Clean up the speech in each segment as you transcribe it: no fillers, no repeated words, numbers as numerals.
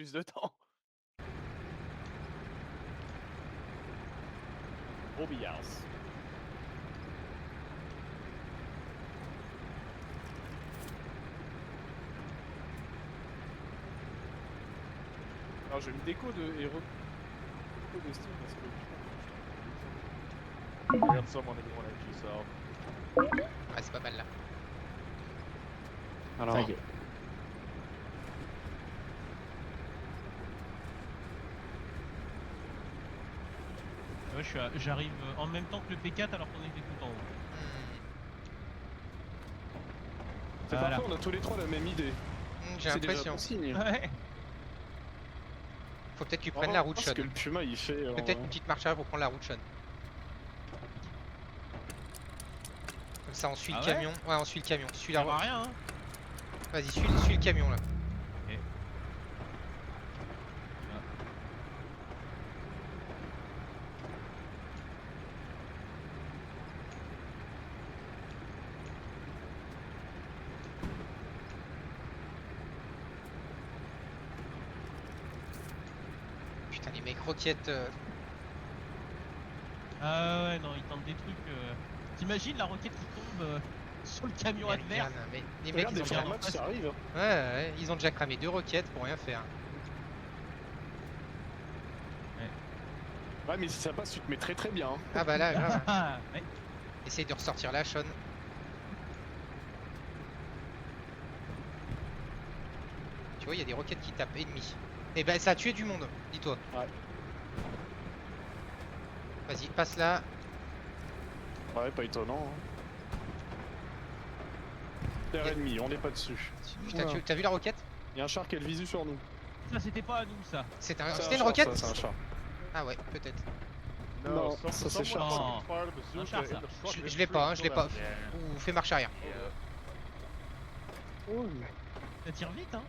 plus de temps. Robillas. Alors j'ai une déco de héros. Déco de Steam parce que. Regarde someone if you want to hit yourself. Ah, c'est pas mal là. Alors. Thank you. Ouais, j'arrive en même temps que le P4 alors qu'on était tout en haut. C'est Voilà. parfait, on a tous les trois la même idée. J'ai C'est déjà l'impression. bon signe. Ouais. Faut peut-être qu'ils On prennent va la voir route ce Sean. que le Puma il fait. Peut-être une petite marche arrière pour prendre la route Sean. Comme ça on suit Ah le ouais camion. Ouais, on suit le camion. Suis la Ça va route. rien hein. Vas-y, suis le camion là. Putain, les mecs roquettes. Ah ouais non ils tentent des trucs. T'imagines la roquette qui tombe sur le camion adverse. Regarde, mais les mecs Regarde ils des ont, déjà- formats qui arrivent. ouais, ils ont déjà cramé 2 roquettes pour rien faire. Ouais, mais si ça passe, tu te mets très très bien. Hein. Ah bah là, grave. Ah, ouais. Essaye de ressortir là, Sean. Tu vois, il y a des roquettes qui tapent ennemis. Et ben ça a tué du monde, dis-toi. Ouais. Vas-y, passe là. Ouais, pas étonnant. Hein. Terre ennemie, on n'est pas dessus. Putain, Oula. t'as vu la roquette? Il y a un char qui a le visu sur nous. Ça c'était pas à nous ça. C'était C'est un une char, roquette? ça, c'est un char. Ah ouais, peut-être. Non, some- ça, c'est someone cher. fucking fired a bazooka cher, in ça. the truck. Je It's l'ai pas, hein, je l'ai pretty pas. cool, Ou fais marche arrière. yeah. Ça tire vite hein.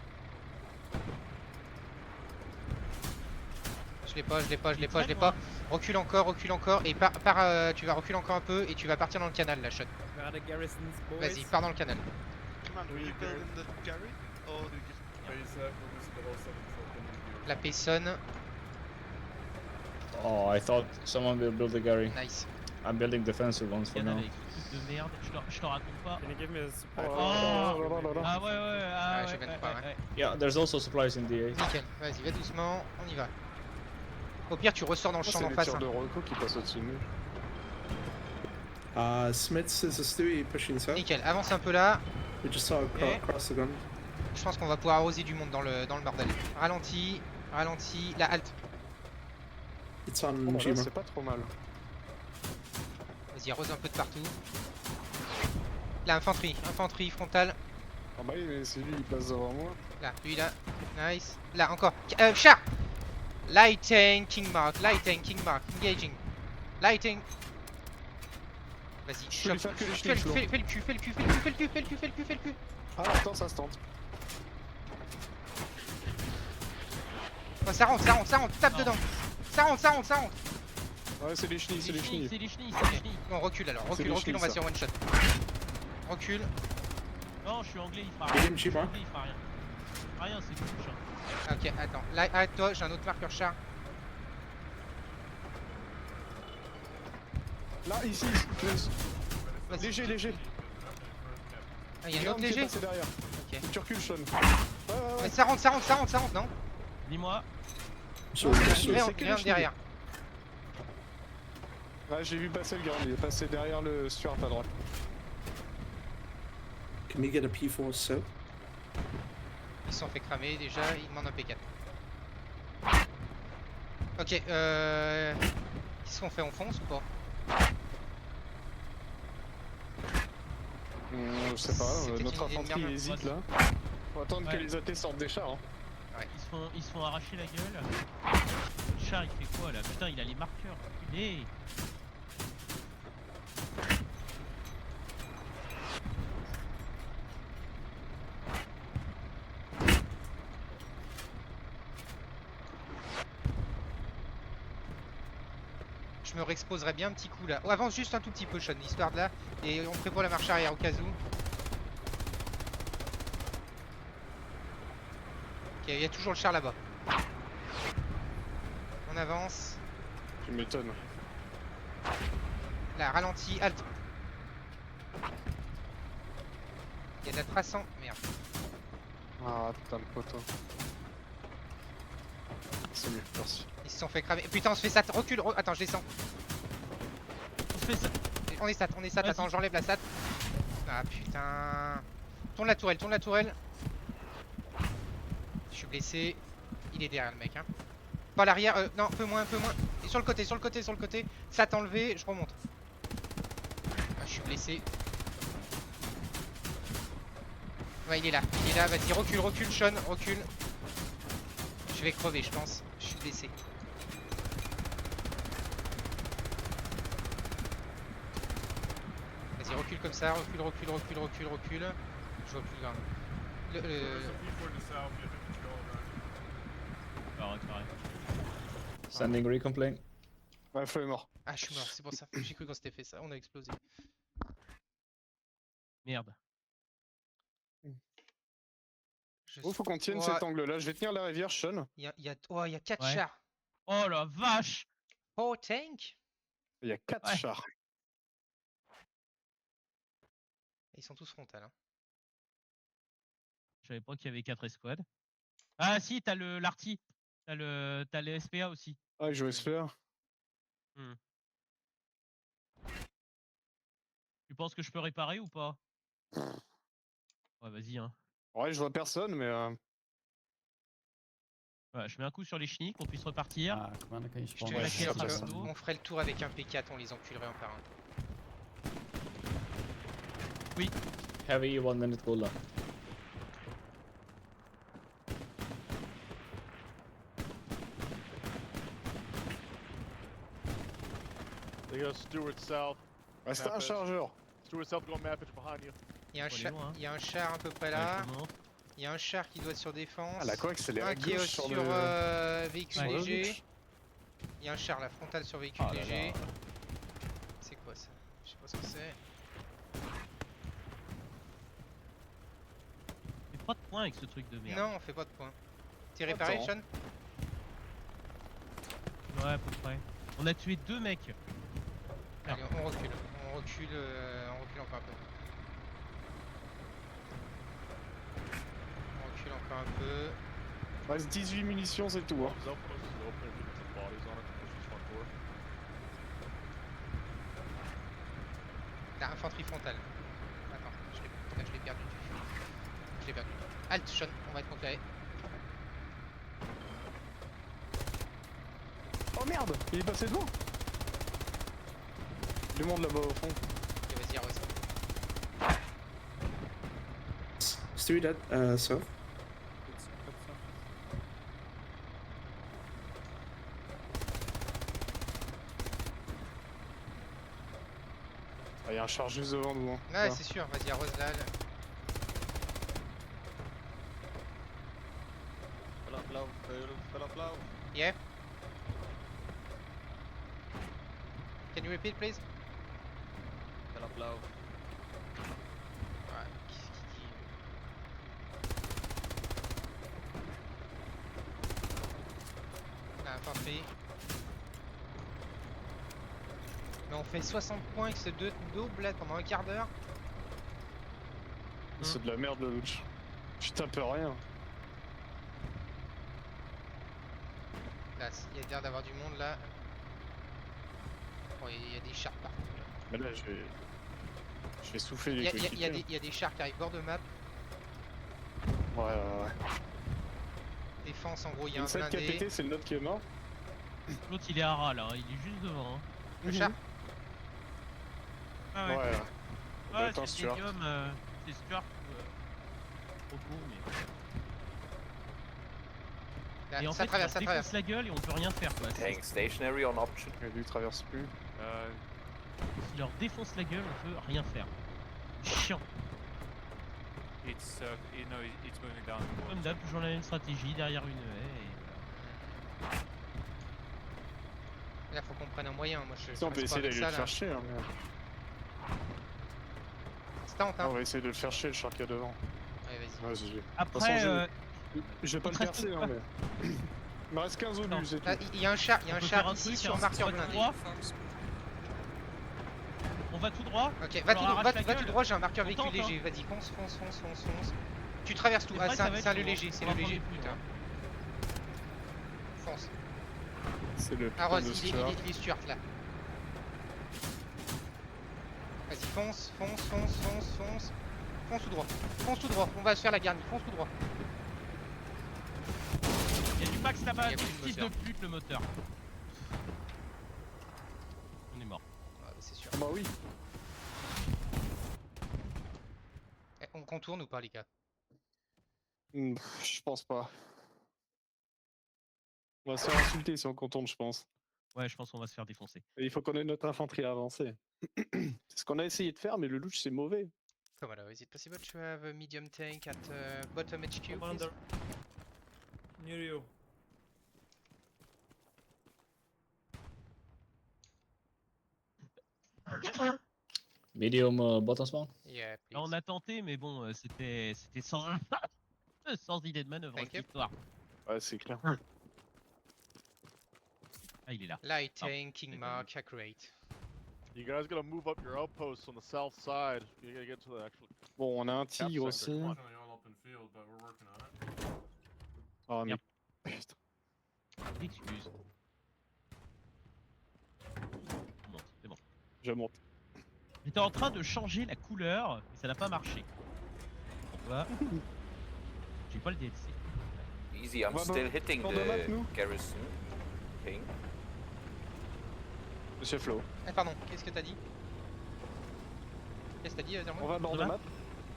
Je l'ai pas, je l'ai pas, je l'ai pas, je l'ai pas. Recule encore, et tu vas reculer encore un peu et tu vas partir dans le canal là, Sean. Vas-y, pars dans le canal. La Payson, Oh, I thought someone will build a Gary. nice. I'm building defensive ones for Canal now. avec ce truc de merde. Je te raconte pas. Oh, Oh. là là là là là. Ah ouais ouais ah Ouais, je ouais, viens de ouais, croire, ouais. Yeah, there's also supplies in the A. Nickel, vas-y, va doucement, on y va. Au pire, tu ressors dans le Oh, champ c'est d'en les face. tirs Hein. de Rocco qui passent au-dessus de nous. Smith's is a Stewie pushing south. Nickel, avance un peu là. We just saw Okay. across the gun. Je pense qu'on va pouvoir arroser du monde dans le bordel. Ralenti, la halte. It's on Oh, bah là, Jima. c'est pas trop mal. Vas-y, arrose un peu de partout. La infanterie frontale. Ah bah oui, mais c'est lui, il passe devant moi. Là, lui là, nice. Là encore, char. Lighting, King Mark, engaging. Lighting. Vas-y, Je peux lui faire que les fais le schnicks, cul. Ah, attends, ça se tente. Oh, ça rentre, tape Non. dedans. Ça rentre. Ouais, c'est les chenilles, c'est les chenilles. C'est les chenilles. On recule alors, C'est les recule, on va se chenilles, faire one shot. Recule. Non, je suis anglais, il fera Il rien. est Jima. Anglais, il fera rien. Rien, c'est tout. Hein. Ok, attends, là, arrête-toi, j'ai un autre marqueur char. Là, ici, Vas-y. léger. Ah, il y a un Regarde autre qui est léger. passé derrière. Ok. Tu recules, Sean. Ouais, Mais ça rentre, non? Dis-moi. So, Ah, so c'est Viens que les viens chenilles. derrière. Ouais, j'ai vu passer le gars, il est passé derrière le Stuart à droite. can we get a P4 south? Ils se sont fait cramer déjà, ils demandent un P4. Ok, qu'est-ce qu'on fait? On fonce ou pas? Je sais pas, C'est peut-être notre une idée de infanterie merde. hésite là. Faut attendre Ouais. que les AT sortent des chars. Hein. Ils se font arracher la gueule. Le char il fait quoi là? Putain, il a les marqueurs. Putain. Je me réexposerai bien un petit coup là. Oh, avance juste un tout petit peu, Sean, histoire de là. Et on prévoit la marche arrière au cas où. Ok, il y a toujours le char là-bas. On avance. Tu m'étonnes. Là, ralenti, halte. Il y a de la trace en... Merde. Ah putain le poteau. C'est mieux, merci. Ils se sont fait cramer. Putain, on se fait sat. Recule. Attends, je descends. On se fait ça. On est sat. Vas-y. Attends, j'enlève la sat. Ah putain. Tourne la tourelle. Je suis blessé. Il est derrière le mec. Hein. Pas à l'arrière. Non, un peu moins. Et sur le côté. Sat enlevé. Je remonte. Ah, je suis blessé. Ouais, il est là. Vas-y, recule, Sean. Recule. Je vais crever, je pense. Je suis blessé. Vas-y, recule comme ça. Recule. Je vois plus grand. Arrête. Sending recon plane. Ouais, Flo est mort. Ah, je suis mort, c'est pour ça. J'ai cru qu'on s'était fait ça. On a explosé. Merde. Oh, faut qu'on tienne cet angle-là. Je vais tenir la rivière, Sean. Il y a 4 Ouais. chars. Oh la vache. Oh, tank. Il y a 4 Ouais. chars. Ils sont tous frontales. Hein. Je savais pas qu'il y avait 4 escouades. Ah si, t'as l'arty. T'as le SPA aussi. Ah, je vais se faire. Tu penses que je peux réparer ou pas? Ouais, vas-y, hein. Ouais, je vois personne, mais. Ouais, je mets un coup sur les chenilles, qu'on puisse repartir. Ah, Commander, kan je Je te spawnen? assure ça, que ça. on ferait le tour avec un P4, on les enculerait un par un. Heavy 1 minute cooldown. They got Stewart south. Ouais, c'était un Map it. chargeur. Stewart south going map it behind you. Il y a un On est char, loin, hein. il y a un char à peu près Ouais, là. comment Il y a un char qui doit être sur défense. Ah, la coax, elle est Un à qui est gauche sur sur le. véhicule sur le léger. gauche. Il y a un char, la frontale sur véhicule Ah là léger. là. C'est quoi ça? Je sais pas ce que c'est. J'ai pas de points avec ce truc de merde. Non, on fait pas de points. T'es réparé, Attends. Sean? Ouais, à peu près. On a tué 2 mecs. Allez, on recule. On recule encore un peu. On recule encore un peu. Il reste 18 munitions, c'est tout. Hein. South coast is open. There's some bodies on it. Push this front door. Là, infanterie frontale. Attends, je l'ai perdu. Je l'ai perdu. Halt, Sean, on va être conclé. Oh merde, il est passé devant. Du monde là-bas au fond. Ok, vas-y, arrose. Stewie dead, south. Ah, il y a un char juste devant nous. Hein. Ouais, c'est sûr, vas-y, arrose là. Yeah. Can you repeat, please? Ouais, qu'est-ce qu'il dit? La infanterie. Mais on fait 60 points avec ce double là pendant un quart d'heure. C'est de la merde le loot. Je tape rien. Là, il y a l'air d'avoir du monde là. Bon, il y a des chars partout là. Mais là, je vais souffler Il les y, coéquipiers. y a des chars qui arrivent bord de map. Ouais. Défense en gros, il y a Une un side qui a blindé. pété, c'est le nôtre qui est mort. L'autre il est à ras là, il est juste devant. Hein. Le char? Ah Ouais. ouais. doit être un c'est Stuart. Stadium, c'est Stuart. Trop court, mais. Là, Et en ça fait, traverse, ça il leur traverse. défonce la gueule et on peut rien faire quoi. Tank stationary on option. Mais lui, il traverse plus. S'il leur défonce la gueule, on peut rien faire. Chiant. It's moving down. Comme d'hab, toujours la même stratégie derrière une haie. Là, faut qu'on prenne un moyen. Moi, je Si, on peut reste pas essayer avec d'aller ça, le là. faire chier. Hein, mais... Stunt, hein. On va essayer de le faire chier, le char qu'il y a devant. Ouais, vas-y. Ouais, GG. Après, façon, je vais pas il le te reste percer, pas. hein, mais. Il me reste 15 Attends. obus, c'est Là, tout. il y a un char, On peut faire un truc, sur hein, marqueur on va tout blindé. droit. On va tout droit. Ok, On leur arrache la va tout gueule. droit, j'ai un marqueur On véhicule tente, hein. léger. Vas-y, fonce. Tu traverses tout. C'est Ah, vrai, c'est ça va un être le long, léger, hein. c'est On le va léger. prendre les Putain. Fonce. C'est le Ah, putain Rose, de il Stuart. est Stuart là. Vas-y, fonce. Fonce tout droit. On va se faire la garnie. Fonce tout droit. Il y a du max là-bas, Il y a plus de fils de moteur. pute le moteur. On est mort. Ah, c'est sûr. Bah oui. Eh, on contourne ou pas, les gars? Je pense pas. On va se faire insulter si on contourne, je pense. Ouais, je pense qu'on va se faire défoncer. Et il faut qu'on ait notre infanterie avancée. C'est ce qu'on a essayé de faire, mais le louche c'est mauvais. Commander, is it possible to have a medium tank at bottom HQ, please? Commander. Near you. Medium bottom spawn. Yeah, please. Là, on a tenté, mais bon, c'était sans... sans idée de manœuvre, Thank cette you. histoire. Ouais, c'est clair. Ah, il est là. Light tank, King Mark, accurate. You guys gotta move up your outposts on the south side. You gotta get to the actual. Bon, on a un tigre Cap aussi. center, come Oh, mais. Yep. Putain. Excuse. On monte, c'est bon. Je monte. J'étais en train de changer la couleur, mais ça n'a pas marché. Pourquoi? J'ai pas le DLC. Easy, I'm Well, still hitting on the map, the nous. garrison. Ping. Monsieur Flo. Eh, pardon, qu'est-ce que t'as dit? Qu'est-ce que t'as dit, On va bord de map.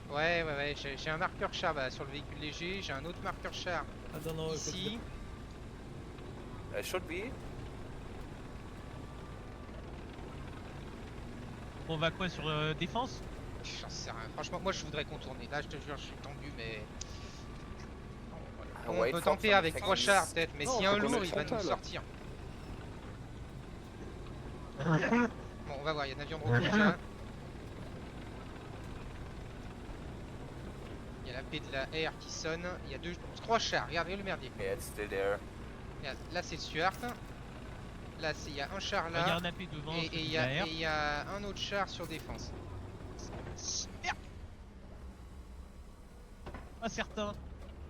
Ouais, j'ai un marqueur char bah, sur le véhicule léger, j'ai un autre marqueur char I don't know if ici. Should be. On va quoi sur défense? J'en sais rien. Franchement, moi je voudrais contourner. Là, je te jure, je suis tendu, mais. On Wait peut for tenter some avec 3 techniques. chars peut-être, mais Non, s'il y a faut un qu'on lourd, ait il va nous frontal. sortir. Bon, on va voir, il y a un avion de repos déjà. Il y a la P de la R qui sonne. Il y a 3 chars. Regardez le merdier. Yeah, it's still there. Regarde, là, c'est Stuart. Là, il y a un char Il y a là. un AP devant, Et celui il de y a- la R. et il y a un autre char sur défense. Merde. Ah certain,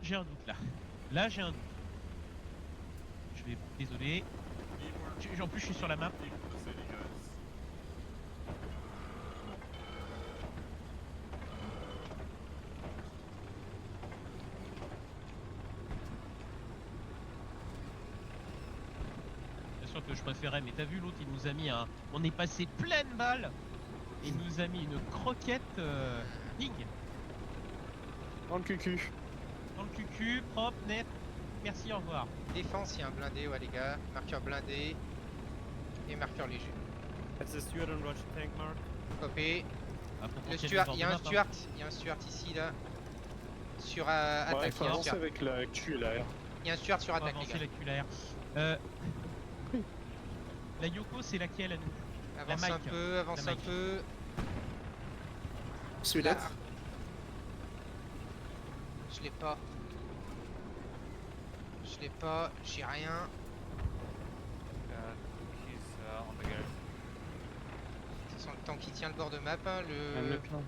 j'ai un doute là. Là j'ai un doute. Je vais... Désolé. En plus je suis sur la map. Bien sûr que je préférais, mais t'as vu l'autre il nous a mis un... On est passé pleine balle. Et il nous a mis une croquette ping. Dans le cucu. Dans le cucu, propre, net. Merci, au revoir. Défense, il y a un blindé, ouais, les gars. Marqueur blindé. Et marqueur léger. it's a Stuart and Roger tank mark. Copé. Ah, faut qu'on Le tienne Stuart, bord il y de a un map, hein. Stuart. Il y a un Stuart ici, là. Sur Ouais, il attaque, faut il y a un avancer Stuart. avec la Q et la R. Il y a un Stuart sur On va attaque, les avancer gars. la QLR. La Yoko, c'est laquelle à nous? Avance un Mike. peu, avance La un Mike. peu. Celui-là. Là. Je l'ai pas. Je l'ai pas, j'ai rien. He's on the go. Ce sont le temps qui tient le bord de map. Hein, Un le... autre là.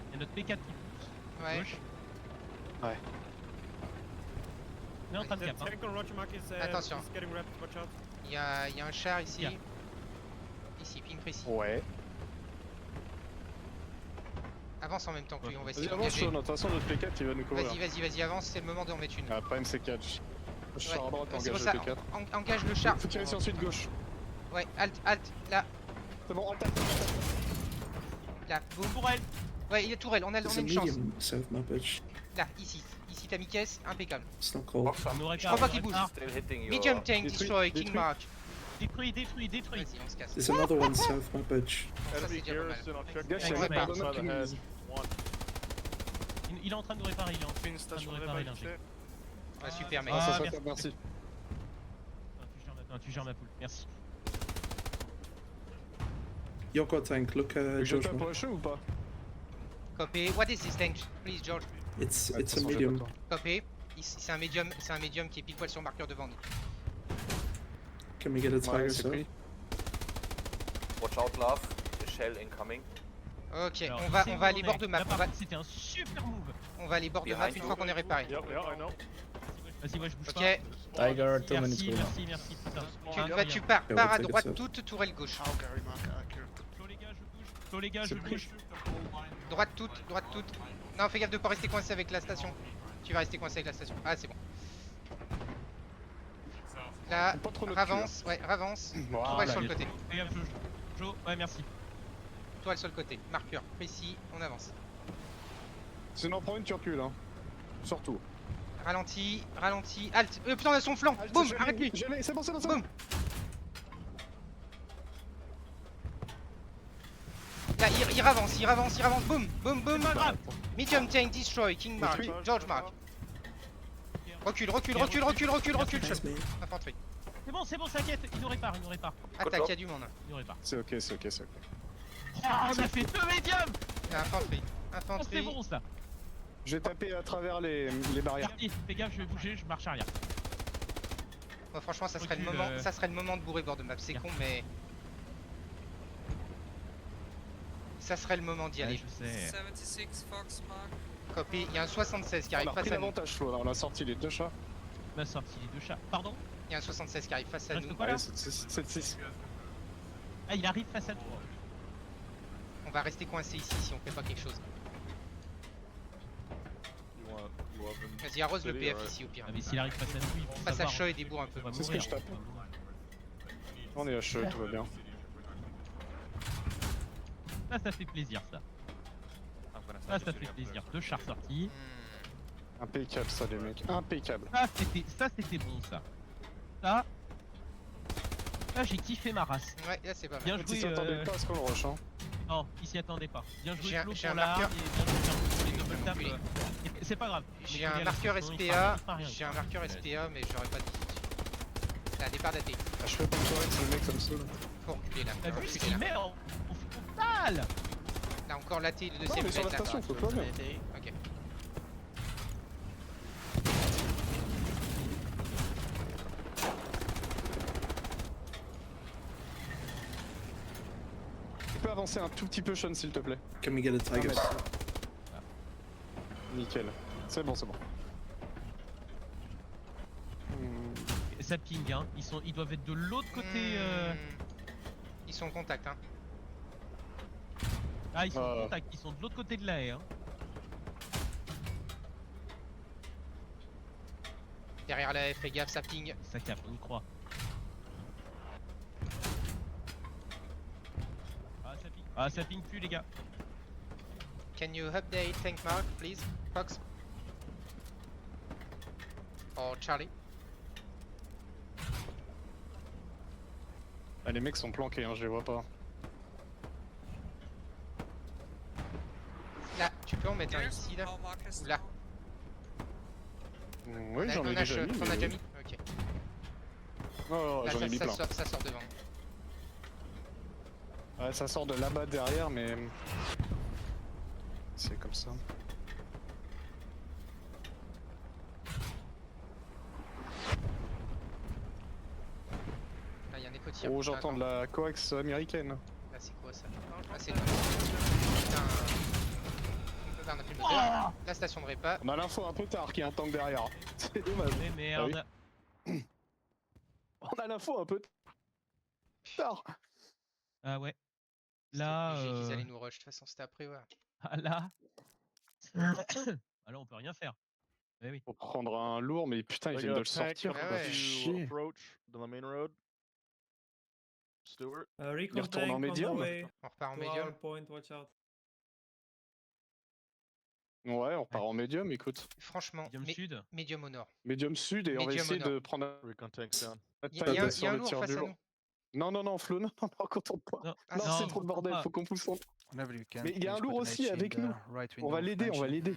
Il y a notre P4 qui pousse. Ouais. Gauche. Ouais. On est en train de The cap. Hein. tank on Roger mark is, Attention. is getting wrapped, watch out. Il y a un char ici. Tiens. Ici, ping précis. Ouais. Avance en même temps que lui, on va Vas-y, essayer avance, d'engager. Sean. De toute façon, notre P4 il va nous couvrir. Vas-y, avance, c'est le moment d'en mettre une. Ah, pas MC4. Je suis à droite, C'est pour engage ça, le P4. engage le char. Faut tirer sur ensuite gauche. Ouais, halt, là, C'est bon, on tape. là, boum. Tourelle. Ouais, il est tourelle, on a It's a une chance. medium south map edge. Là, ici t'as mis caisse, impeccable. It's not cold. Box, On aurait Je crois pas qu'il on aurait bouge. Still hitting your. Medium tank Détruit, destroy, King détruit. Mark. Détruit. Vas-y, on se casse. There's another one south map edge. Ça, c'est Enemy déjà pas mal. garrison on check. Gars, point, c'est right pas beside mal. the head. One. Il est en train de réparer, il est en train Fin de station réparer level, l'ingé. Ouais, super, mec. Ah, ça, Ah, ça, merci. merci. Tu gères ma poule, merci. Yoko tank, look Je George. tape pour le show ou pas? Copy. What is this tank? Please, George. It's Ouais, de it's toute a façon, j'ai pas medium. le temps. Copé. C'est un médium qui est pile poil sur le marqueur devant nous. Can we get a Ouais, tiger, c'est sir? pris. Watch out, love. The shell incoming. Ok, Alors, on il va sait où aller on bord est. de map. Là, On par va, contre, c'était un super move. on va aller bord de map Behind une you. fois qu'on est réparé. Yep, yeah, I know. Vas-y, ouais, je bouge Ok, pas. Tiger, 2 minutes Merci, green. merci, putain. tu pars Yeah, à we'll take droite it, toute, tourelle gauche. Chaud les gars, je bouge. Chaud les gars, je C'est bouge. Droite toute. Non, fais gaffe de pas rester coincé avec la station. Tu vas rester coincé avec la station. Ah, c'est bon. Là, Pas trop notre ravance, ouais, ravance. Voilà, Tourelle sur le il est- côté. Fais gaffe, Chaud, ouais, merci. Tourelle sur le côté. Marqueur précis, on avance. Sinon, prends une, tu recules, hein. Surtout. Ralenti, halte. Putain, on a son flanc. Boum, arrête-lui. C'est bon, c'est bon, c'est Boum. bon. Là, il avance. Boum. Pas grave. Medium tank destroy, King Mark, Détruit. George Mark. Recule, Nice, Sean. mate. Infanterie. C'est bon, s'inquiète. Il nous répare. Attaque, il y a du monde. Il nous répare. C'est ok, c'est ok, c'est ok. Ah, on a fait 2 médiums. Infanterie. Oh, c'est Infanterie. bon ça. Je vais taper à travers les barrières. Merci. Fais gaffe, je vais bouger, je marche arrière. Bon, franchement, ça serait, le Recule, moment, ça serait le moment de bourrer bord de map. C'est con, mais. Ça serait le moment d'y Ouais, aller. je sais. 76 Fox Mark. Copy, il y a un 76 qui On arrive a pris face à nous. l'avantage, Flo, là. On a sorti les deux chats. On a sorti les 2 chats. Pardon. Il y a un 76 qui arrive face à Reste nous. quoi là? Allez, 7-6. Ah, il arrive face à toi. On va rester coincé ici si on fait pas quelque chose. Vas-y, arrose le PF ici au pire. Ah, mais s'il arrive face à nous, il faut Face à savoir. Shaw et débourre un peu. On va C'est ce que mourir. je tape. On est à chaud, tout va bien. Ça fait plaisir ça. Ça fait plaisir. 2 chars sortis. Impeccable, ça, les mecs. Impeccable. Ça c'était bon ça. Ça j'ai kiffé ma race. Ouais, là c'est pas mal. Bien Ils joué. s'attendaient pas à ce qu'on le rush, hein. Non, ils s'y attendaient pas. Bien joué J'ai un- Flo j'ai pour un la marqueur. arme et bien joué pour les double tap. Oui. C'est pas grave. J'ai Mais un il y a la marqueur station, il SPA. fera rien. J'ai un marqueur SPA, mais j'aurais pas dit. Là, départ d'AT. Ah, je fais pas de soirée, c'est le mec comme ça. Là. Faut reculer là. T'as vu ce Reculer qu'il là. met en frontal? Là encore l'AT, le Non, deuxième mais sur la peut être là. station, faut pas bien. Ok. Tu peux avancer un tout petit peu, Sean, s'il te plaît. Can we get a tiger? Nickel. C'est bon, c'est bon. Ça ping hein. Ils doivent être de l'autre côté. Ils sont en contact, hein. Ah ils sont en contact. Ils sont de l'autre côté de la haie. Hein. Derrière la F, fais gaffe, ça ping. Ça capte, on y croit. Ah ça ping plus les gars. Can you update tank mark, please? Fox? Or Charlie? Ah, les mecs sont planqués, hein, je les vois pas. Là, tu peux en mettre un ici, là? How Marcus Ou là? Oui, j'en ai déjà mis. T'en as mais- déjà mis? Ok. Oh, Là, j'en ai mis plein. ça sort devant. Ouais, ça sort de là-bas derrière, mais... C'est comme ça. Là, il y a un écho de tir. Oh, j'entends de la coax américaine. Là, c'est quoi ça? Ah, c'est le. Putain. Là, on a plus le moteur. La station de répa. On a l'info un peu tard qu'il y a un tank derrière. C'est dommage. Mais merde. On a l'info un peu tard. Ah ouais. Là. J'ai qu'ils allaient nous rush. De toute façon, c'était après, ouais. Ah là. Ah là on peut rien faire. Eh oui. Faut prendre un lourd, mais putain, ils Like viennent de a le tank sortir. Ah quoi. ouais. Chier. approach to the main road. Stewart. Recon retourne tank en on the médium. way On repart en to our médium. point, watch out. Ouais, on repart en médium, écoute. Franchement, Medium sud. médium au nord. Médium sud, et on va Médium essayer au nord. de prendre un... Recon tanks down. Il y a un sur le lourd tir face du à lourd. nous. Non, Flo, non, on contourne pas. Non, Ah, Non, si, c'est si. trop de bordel, Ah. faut qu'on pousse. Mais il y a un lourd aussi avec nous. On va l'aider, on va l'aider.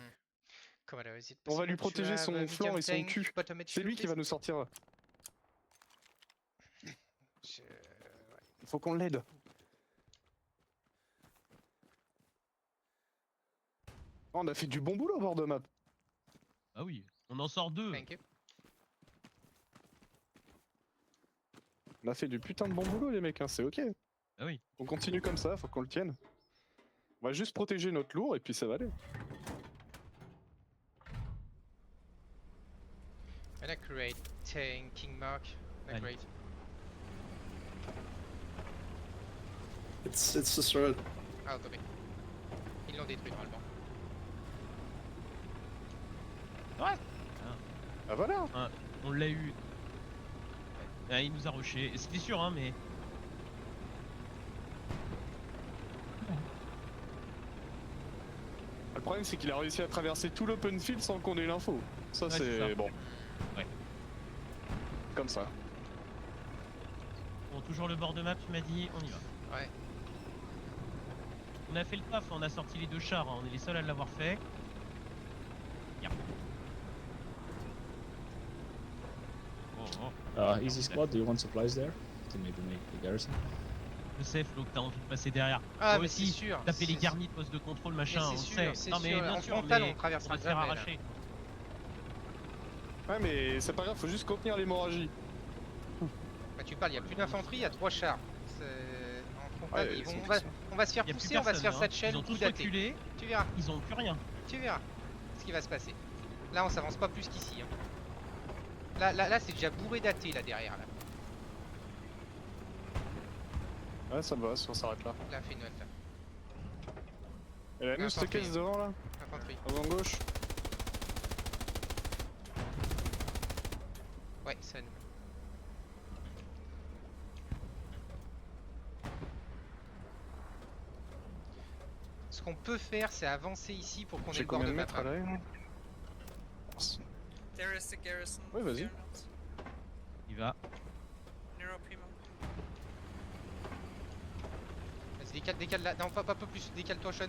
Commodore, is it On va lui possible to protéger have son a flanc medium et son tank cul. bottom edge C'est lui fuel, qui va please? nous sortir. Je- Il faut qu'on l'aide. Oh, on a fait du bon boulot au bord de map. Ah oui, on en sort 2. Thank you. On a fait du putain de bon boulot les mecs, hein, c'est ok. Ah oui. On continue comme ça, faut qu'on le tienne. On va juste protéger notre lourd et puis ça va aller. And a great tanking mark. A Allez. great. It's destroyed. Ah, ok. Ils l'ont détruit normalement. Ah voilà. On l'a eu. Ah, il nous a rushé. C'était sûr, hein, mais. Le problème c'est qu'il a réussi à traverser tout l'open field sans qu'on ait l'info. Ça Ouais, c'est c'est ça. bon. Ouais. Comme ça. Bon, toujours le bord de map, tu m'as dit, on y va. Ouais. On a fait le taf, on a sorti les 2 chars, hein, on est les seuls à l'avoir fait. Yep. Oh, oh. Easy squad, do you want supplies there? To maybe make the garrison? Le safe, donc t'as envie de passer derrière. Ah, Moi mais aussi, c'est sûr. taper les c'est- garnis de poste de contrôle, machin, Mais on c'est le sûr, sait. c'est Non mais sûr. bien En sûr, frontal, mais on traversera va se faire jamais, là. arracher. Ouais mais c'est pas grave, faut juste contenir l'hémorragie. Bah, tu parles, il n'y a plus d'infanterie, il y a 3 chars. En frontal, Ouais, ils ils vont- sont on va se faire Y a plus pousser, on va se personne, faire hein. satchel, Ils ont coup tous daté. reculé, Tu verras, ils ont plus rien. tu verras ce qui va se passer. Là, on s'avance pas plus qu'ici. Hein. Là, c'est déjà bourré daté là derrière. Là, Ouais ça me va si on s'arrête là. là fait une note là. Et la nous cette Infanterie. caisse devant là, Infanterie. avant gauche. Ouais, ça nous. Ce qu'on peut faire, c'est avancer ici pour qu'on ait J'ai le bord combien de de map. mètres à hein. l'œil? There is the garrison. Ouais, vas-y. Fear not. Il va. Nero Primo. Vas-y, décale là. Non, pas peu plus. Décale-toi, Sean.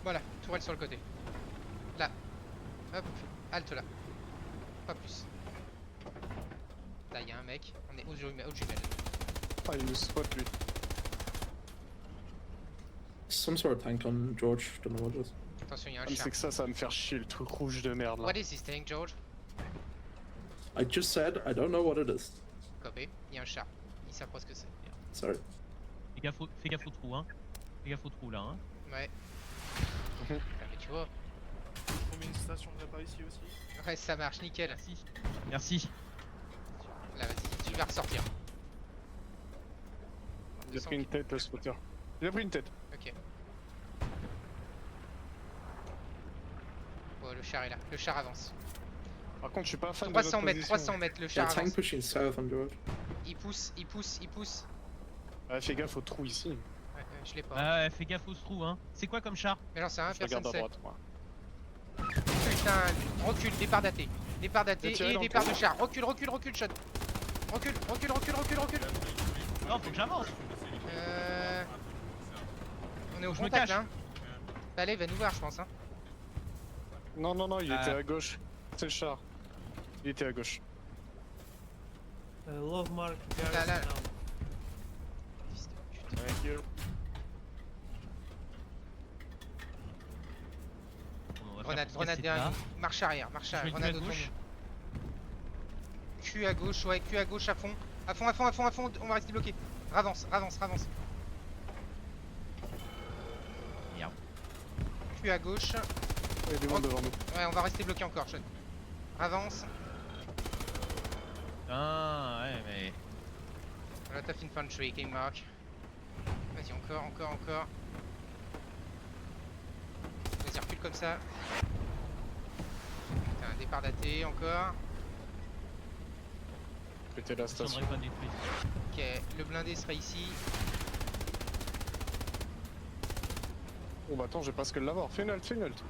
Voilà, tourelle sur le côté. Là. Hop, halte là. Pas plus. Là, il y a un mec. On est aux jumelles. Ah il nous spot lui. Some sort of tank on George, don't know what it is. Attention, il y a un Ah, char. c'est que ça va me faire chier le truc rouge de merde là. What is this tank, George? I just said I don't know what it is. Copé. Il y a un char. Il s'approche ce que c'est. Sorry. Fais gaffe au trou, hein. Fais gaffe au trou là, hein. Ouais. Ah, mais tu vois. On met une station de repas ici aussi. Ouais, ça marche, nickel. Merci. Merci. Là, vas-y, tu vas ressortir. Il a pris une tête le spotter. Il a pris une tête. Ok. Bon, le char est là. Le char avance. Par contre je suis pas fan 300 de notre mètres, position. 300 mètres, le Yeah, char tank avance. pushing south on George. Il pousse, il pousse, il pousse. Ah, fais gaffe au trou ici. Ouais, je l'ai pas. Ah ouais, fais gaffe au trou, hein. C'est quoi comme char? Mais j'en sais rien, Je personne regarde à sait. droite moi. Putain, recule, départ daté. Départ daté J'ai tiré et dans le départ trou. de char. Recule, Sean. Recule. Non, faut que j'avance. On est au Je me contact cache. hein. Bah, allez, il va nous voir, je pense. Hein. Non, il Ah. était à gauche. C'est le char. Il était à gauche. Love mark Là, garrison là. now. Fils de pute. Thank you. On va faire Grenade, casser grenade de derrière là. nous. Marche arrière, Je vais grenade à au gauche. Q à gauche, ouais, Q à gauche à fond. À fond, on va rester bloqué. Avance. Merde. Q à gauche. Il y a du monde devant nous. Ouais, on va rester bloqué encore, Sean. Avance. Ah ouais, mais. Voilà, t'as fait une infantry, King Mark. Vas-y, encore. Vas-y, recule comme ça. Putain, un départ daté, encore. Péter la Ça station. n'aurait pas détruit. Ok, le blindé sera ici. Oh bah attends, j'ai presque l'avoir. Fais une halt.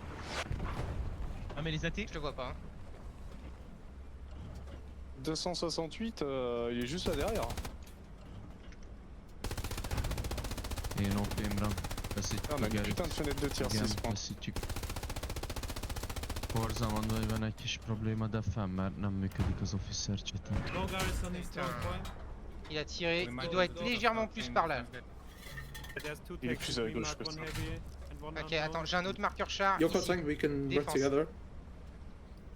Ah, mais les athées? Je le vois pas. Hein. 268, il est juste là derrière. Enop Emran. Basit Ah, on a une Garip. putain de fenêtre de tir, 6 points. Basit. Bu zamanda ben kiş problema da femmer mycket because officer chatten. No garrison is Putain. strong point. Il a tiré, il doit être légèrement plus par là. There's two Il est tanks plus à between gauche mark, que one ça. heavy and one Ok, unknown. attends, j'ai un autre marqueur char. Yoko Ici. tank, we can work Défense. together.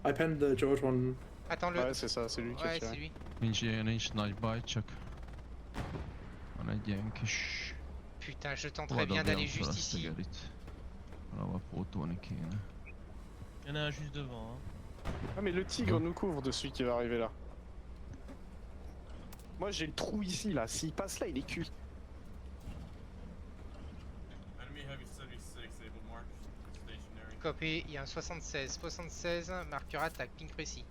I penned the George one. Attends le. Ouais, c'est ça, c'est lui qui a Ouais, c'est tiré. lui. nincs nagy baj, csak van egy ilyen kis Putain, je tenterais bien d'aller juste ici. Gerit. Valahol pótolni kéne. Il y en a un juste devant. Hein. Ah, mais le tigre nous couvre de celui qui va arriver là. Moi j'ai le trou ici là, s'il passe là, il est cuit. Copy, il y a un 76. 76, marqueur attaque, ping précis.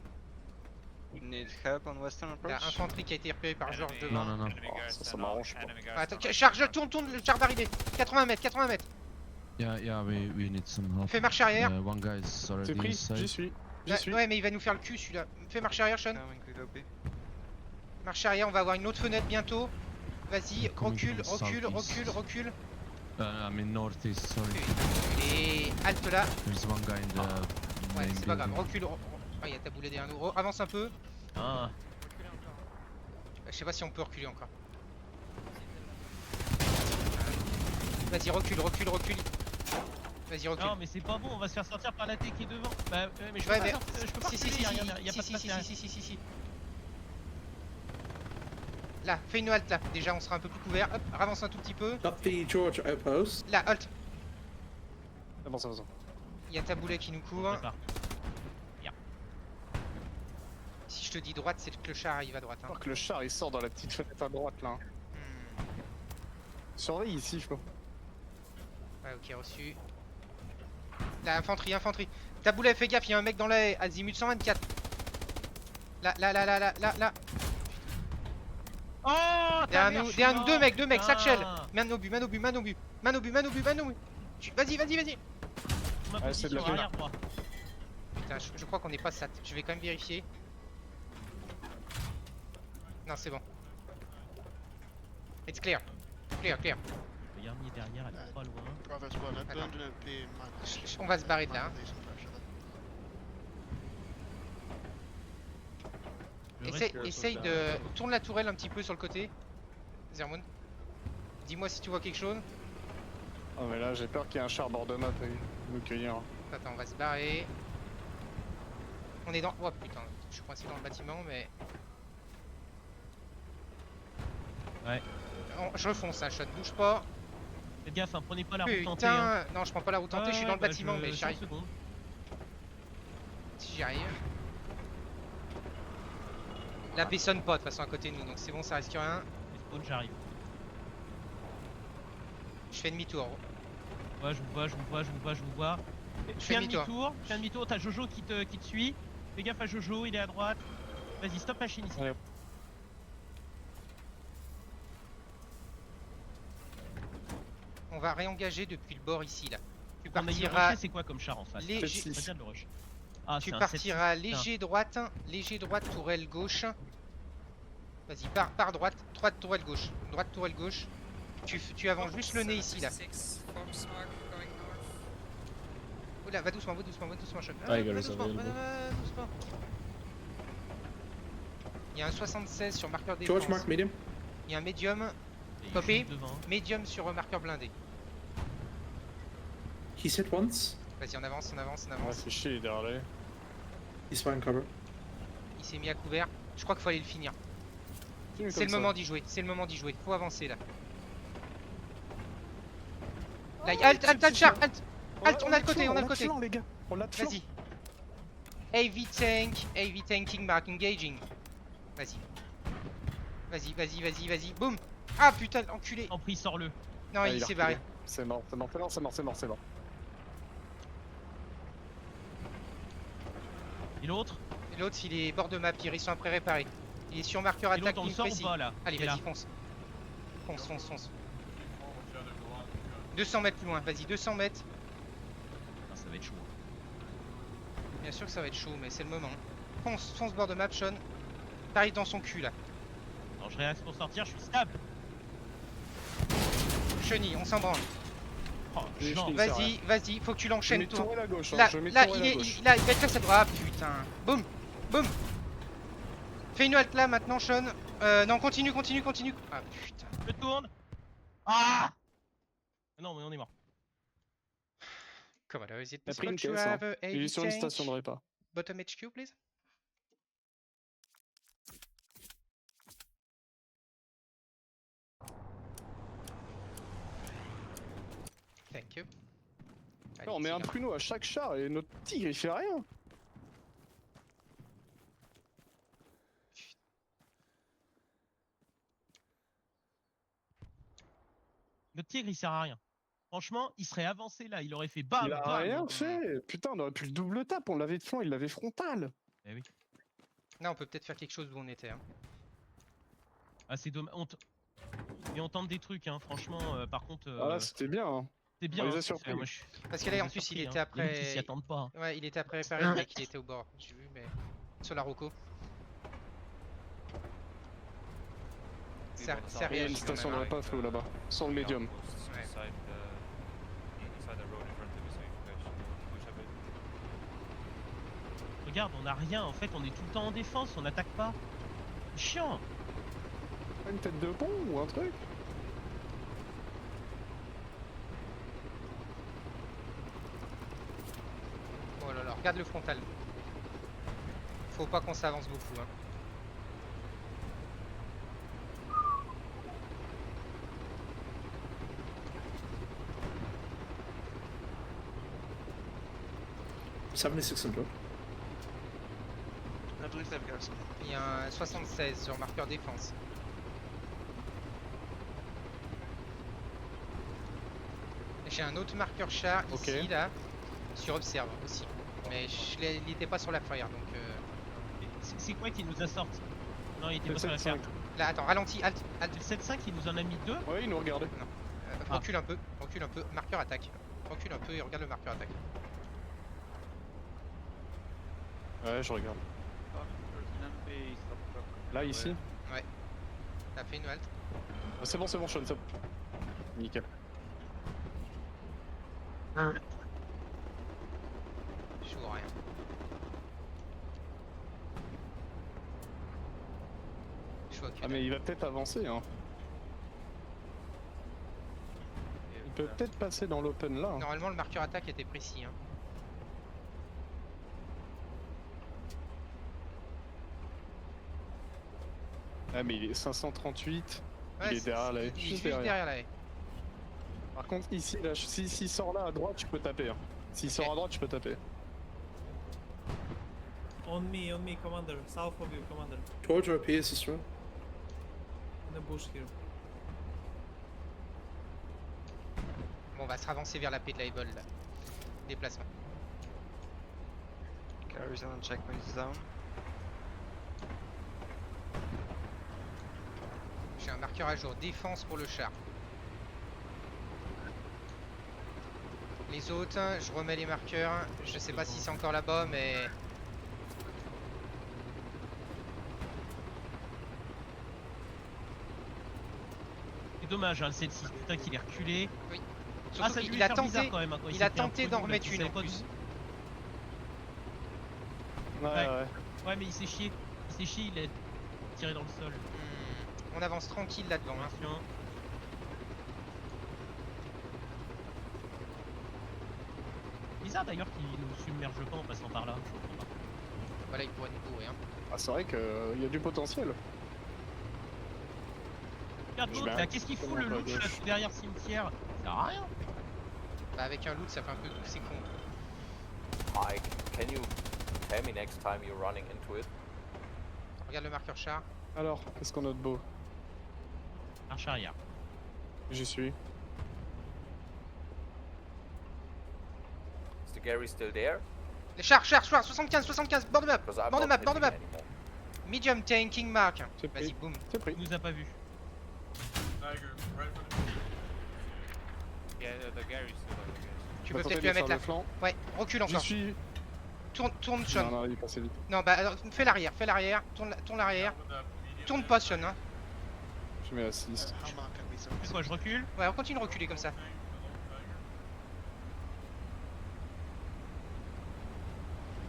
Need help on western Il y a approach? infanterie qui a été repérée par Georges devant. Non. Ça m'arrange pas. Attends, charge, tourne, le char d'arrivée. 80 mètres. Yeah, we need some help. Fais marche arrière. One guy is C'est already pris, inside. j'y suis. Ouais, mais il va nous faire le cul celui-là. Fais marche arrière, Sean. Coming to lobby. Marche arrière, on va avoir une autre fenêtre bientôt. Vas-y, recule. I mean northeast, sorry. Et halte là. There's one guy in the Ouais, main c'est pas grave, building. recule. Ah, il y a taboulé derrière nous. Avance un peu. Ah, Je sais pas si on peut reculer encore. Vas-y, recule. Vas-y, recule. non, mais c'est pas bon, on va se faire sortir par la T qui est devant. Bah, mais je peux Ouais, pas mais- sortir, je peux pas Si, reculer, y a pas de place derrière. si. Là, fais une halte là. Déjà, on sera un peu plus couvert. Hop, avance un tout petit peu. Not the George outpost. Là, halt. C'est bon, c'est bon. Il y a taboulet qui nous couvre. Prépare. Si je te dis droite, c'est que le char arrive à droite. Hein. Alors que le char il sort dans la petite fenêtre à droite là. Hmm. Surveille ici, je crois. Ouais, ok, reçu. La infanterie. Taboulet, fais gaffe, il y a un mec dans la haie. Azimut 124. Là. Oh, Derrière nous, deux mecs, satchel. Ah. Man au but. Vas-y. Ma Ouais, c'est de position la arrière droit. Putain, je crois qu'on n'est pas sat. Je vais quand même vérifier. Non, c'est bon. It's clear. Clear. Le Yarnier derrière, elle est pas loin. On va se barrer de là. Hein. Le reste, Essaye de... Tourne la tourelle un petit peu sur le côté. Zermoun. Dis-moi si tu vois quelque chose. Oh, mais là j'ai peur qu'il y ait un char bord de map et nous cueillir. Attends, on va se barrer. On est dans... Oh putain, je suis coincé dans le bâtiment, mais... Ouais. Je refonce, hein, shot, bouge pas. Faites gaffe, hein, prenez pas la route tentée. Hein. Putain, non, je prends pas la route tentée, je suis dans le bâtiment, mais j'y arrive. 5 secondes. Si j'y arrive. La paix sonne pas de toute façon à côté de nous, donc c'est bon, ça risque rien. Les spawns, j'arrive. Je fais demi-tour. Ouais, je vous vois. Je fais demi-tour. Fais un demi-tour, t'as Jojo qui te suit. Fais gaffe à Jojo, il est à droite. Vas-y, stop machine ici. Ouais. On va réengager depuis le bord ici, là. Tu Non, mais le partiras... rocher, c'est quoi comme char en face? Léger... Pas bien le rush. Ah, Tu c'est un partiras 7-6. léger droite, tourelle gauche. Vas-y, pars droite, tourelle gauche. Droite, tourelle gauche. Tu avances juste le nez ici, là. 76, Forbes mark, going north. Oula, va doucement, Sean. Tiger Va is doucement, available. va doucement. Il y a un 76 sur marqueur George défense. mark medium. Il y a un médium, Et Copy. juste devant. médium sur marqueur blindé. He's hit once. Vas-y, on avance. Ouais, c'est chier, il est derrière lui. He's fine cover. Il s'est mis à couvert. Je crois qu'il faut aller le finir. C'est le moment d'y jouer. Faut avancer là. Là, halt, char, halt. Halt, on a le côté, les gars. On l'a de flanc. Vas-y. AV tanking mark engaging. Vas-y. Boum. Ah putain, enculé. En prie, sors-le. Non, Ah, il a s'est reculé. barré. C'est mort. Et l'autre? Et l'autre, il est bord de map, ils sont après réparés. Il est sur marqueur Et attaque l'autre, on le ping sort précis. ou pas là? Allez, Il est là. vas-y, fonce. Fonce. 200 mètres plus loin, vas-y, 200 mètres. Ah, ça va être chaud. Bien sûr que ça va être chaud, mais c'est le moment. Fonce bord de map, Sean. T'arrives dans son cul là. Alors, je réagis pour sortir, je suis stable. Chenille, on s'en branle. Oh, Les genre, chenilles. Vas-y, faut que tu Je l'enchaînes mets toi. tourelle à gauche. Là, Je mets là, tourelle à gauche. il va être là, ça doit. Ah putain. Boum. Fais une halte là maintenant, Sean. Non, continue. Ah putain. je tourne. Ah non, mais on est mort. Commodore, is it T'as pris possible une to caisse, hein. have a Il est sur une tank? station de repas. bottom HQ, please. Thank you. Allez, On met un tigre. pruneau à chaque char et notre tigre il fait rien. Notre tigre il sert à rien. Franchement, il serait avancé là, il aurait fait bam Il a bam. rien fait. Putain, on aurait pu le double tap, on l'avait de flanc, il l'avait frontal. Eh oui. Là, on peut peut-être faire quelque chose d'où on était. Hein. Ah c'est dommage. Et on tente des trucs, hein. Franchement, par contre, Ah là, c'était bien. Hein. c'est bien. on les a hein, surpris. moi, je- Parce que là, on en les a plus, il surpris, était hein. Les mecs, ils après. s'y attendent pas. Ouais, il était après réparer le mec, il était au bord. J'ai vu, mais. Sur la Rocco. Ça Il y a réagit une quand station même, de hein. repas flow là-bas, sur le médium. Ouais. Regarde, on a rien. En fait, on est tout le temps en défense, on n'attaque pas. C'est chiant. Une tête de pont ou un truc? Oh là là, regarde le frontal. Faut pas qu'on s'avance beaucoup. Hein. $7,600. Il y a un 76 sur marqueur défense. J'ai un autre marqueur char Ok. ici, là, sur Observe aussi. Mais il n'était pas sur la fire, donc... C'est quoi qui nous a sorti? Non, il était pas C'est sur la 7-5. ferme. Là, attends, ralentis, halt, halt. C'est le 7-5, il nous en a mis 2. Ouais, il nous regardait. Recule un peu, marqueur attaque. Recule un peu et regarde le marqueur attaque. Ouais, je regarde. Là, ici. T'as fait une halte. Ah, c'est bon, Sean, c'est bon. Nickel. Je vois rien. Je vois que Ah, mais il va peut-être avancer, hein. Il peut peut-être passer dans l'open là. Hein. Normalement, le marqueur attaque était précis. Hein. Ah, mais il est 538. Ouais, il est derrière la haie. Il est juste derrière la haie. Par contre, ici, là, s'il sort là à droite, tu peux taper. Hein. S'il sort à droite, tu peux taper. On me, commander. South of you, commander. Towards our PS as well. In the bush here. Bon, on va se ravancer vers la paix de la là. Déplacement. J'ai un marqueur à jour. Défense pour le char. Les autres, je remets les marqueurs. Je sais pas si c'est encore là-bas, mais... C'est dommage, hein, le 7-6, putain qu'il est reculé. Oui. Ah, Surtout ça qu'il devait a faire tenté, bizarre quand même, hein, quand il a s'était tenté introduit, d'en là, remettre tu une savais en pas plus. Ouais, Ouais. ouais. Ouais, mais il s'est chié. Il s'est chié, il a tiré dans le sol. On avance tranquille là-dedans. Hein. Attention. Bizarre d'ailleurs qu'il nous submerge pas en passant par là. Je comprends pas. Voilà, il pourrait nous bourrer. Hein. Ah, c'est vrai qu'il y a du potentiel. Regarde Je l'autre vais là, qu'est-ce qu'il fout le un peu à louche là gauche. derrière le cimetière? Ça sert à rien. Bah, avec un loot, ça fait un peu... C'est con. Mike, can you tell me next time you're running into it? Regarde le marqueur char. Alors, qu'est-ce qu'on a de beau? Marche arrière. J'y suis. Is the Gary still there? Les chars, 75, bord de map. Because I'm Bord de not map, bord de hitting map. anymore. Medium tanking mark. C'est Vas-y, pris. boum. C'est pris. Il nous a pas vu. Tu Bah, peux tenter peut-être de lui mettre faire là. le flanc. Ouais, recule J'y encore. suis. Tourne, Sean. Non, non, il est passé vite. Non, bah, alors, fais l'arrière. Tourne l'arrière. Tourne pas, Sean. Hein. Je mets assist. Tu fais quoi, je recule? Ouais, on continue de reculer comme ça.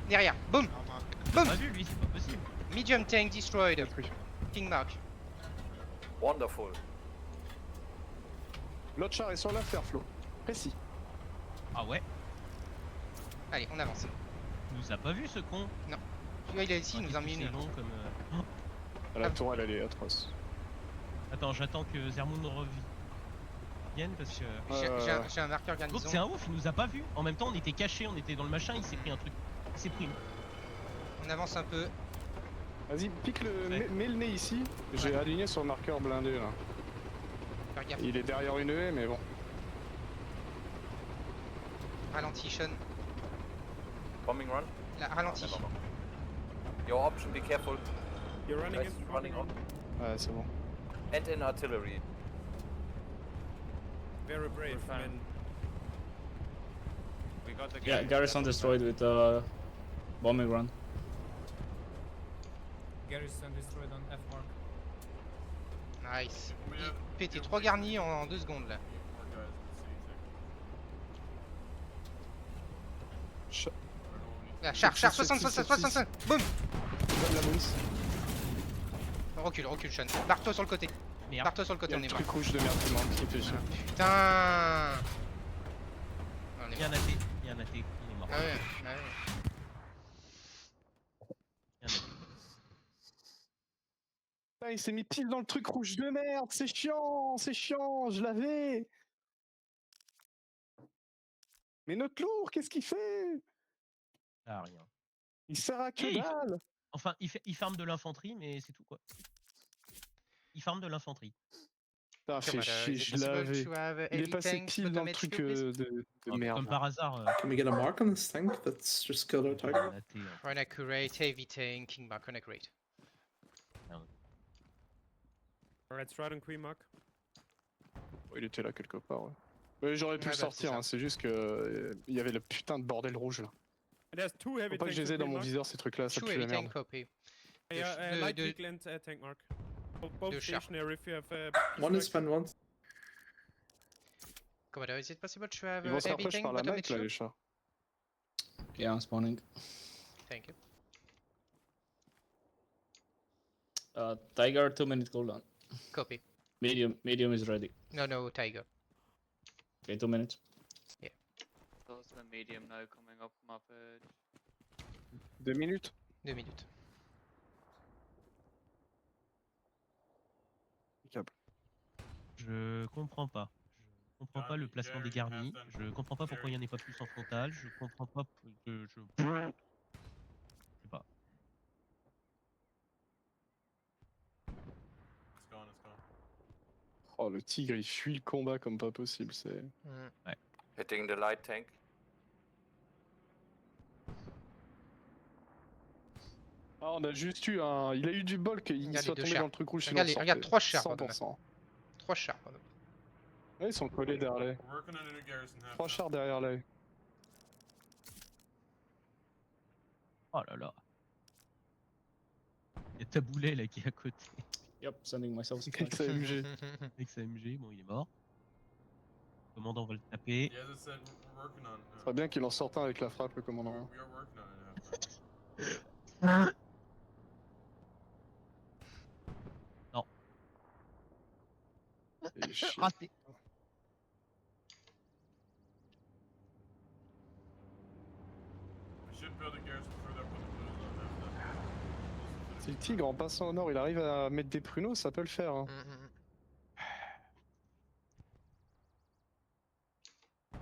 Derrière, boum. Pas vu lui, c'est pas possible. Medium tank destroyed. Détruit. King mark. Wonderful. L'autre char est sur la Fairflow. Précis. Ah ouais. Allez, on avance. Il nous a pas vu ce con. Celui-là, il est ici, il nous a mis C'est une. long comme. La tourelle, elle est atroce. Attends, j'attends que Zermoun revienne parce que. J'ai un marqueur L'autre garnison. c'est un ouf, il nous a pas vu. En même temps, on était cachés, on était dans le machin, il s'est pris un truc. Il s'est pris une. On avance un peu. Vas-y, pique le. Ouais. Mets le nez ici. J'ai aligné sur le marqueur blindé là. Faire gaffe. Il est derrière une haie, mais bon. Ralenti, Sean. Bombing run? Là, ralenti. Never mind. Your option, be careful. You're running Guys, it, running on. Ouais, c'est bon. And in artillery. Very brave, man. We got the Yeah, guy. garrison destroyed with bombing run. Garrison destroyed on F mark. Nice. Il pétait 3 garnis en 2 secondes là. Là, char, 65. Boum. La police. Recule, Sean. Barre-toi sur le côté. Merde. Barre-toi sur le Il y côté, a on le est mort. truc rouge de merde qui manque, qui fait chier. Putain. On est Il y a un mort. AT, il y a un AT, il est mort. Ah ouais. Il y a un AT. Putain, il s'est mis pile dans le truc rouge de merde, c'est chiant, je l'avais. Mais notre lourd, qu'est-ce qu'il fait? Ah, rien. Il sert à que Et il fait- dalle. Enfin, il farme de l'infanterie, mais c'est tout quoi. Il farme de l'infanterie. Putain, fait chier, je l'avais. Il est passé pile dans le truc de merde. Comme par hasard. Can we get a mark on this tank that's just killed our tiger? un AT, hein. Run accurate, heavy tank, king mark, run accurate. Alright, stride on Queen mark. Oh, il était là quelque part, ouais. Mais j'aurais pu Ouais, le bah, sortir, c'est ça. hein, c'est juste que il y avait le putain de bordel rouge là. And there's 2 heavy Faut pas que tanks je les on ai dans Queen mon mark. viseur ces trucs là, ça Two pue la heavy merde. tank copy. Yeah, de- light de- vehicle and tank mark. Both de char. stationary if you have One is fan one. Commander, is it possible to have Ils vont se faire heavy push tank par la bottom mec là HQ? les chats. Yeah, I'm spawning. Thank you. Tiger, 2-minute cooldown. Copy. Medium is ready. No, Tiger. Okay, 2 minutes. Also a medium now coming up from up edge. 2 minutes. 2 minutes. Je comprends pas. Je comprends pas le placement des garnis. Je comprends pas pourquoi il n'y en ait pas plus en frontal. Je comprends pas. Je sais pas. Oh le tigre il fuit le combat comme pas possible, c'est. Hitting the light tank. Ah on a juste eu un. Il a eu du bol qu'il Regarde soit les deux tombé chars. dans le truc rouge. Regarde sinon on regarde sortait. 3 chars, pardon. 100%. 3 chars, pardon. Ouais, ils sont collés derrière les. 3 chars derrière les. Oh là là. Il y a Taboulet là qui est à côté. Yep, sending myself Avec sa MG. Avec sa MG, bon il est mort. Le commandant va le taper. Ce serait bien qu'il en sorte un avec la frappe, le commandant. Non. Et chier. Raté. Si le tigre en passant au nord il arrive à mettre des pruneaux, ça peut le faire. Hein.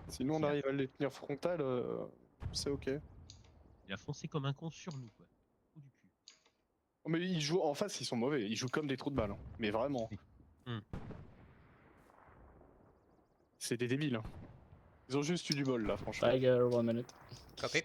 Sinon on arrive à les tenir frontal, c'est ok. Il a foncé comme un con sur nous quoi. Trou du cul. Oh, mais ils jouent en face, ils sont mauvais, ils jouent comme des trous de balle. Hein. Mais vraiment. C'est des débiles. Hein. Ils ont juste eu du bol là, franchement. Tiger, 1 minute. Copy.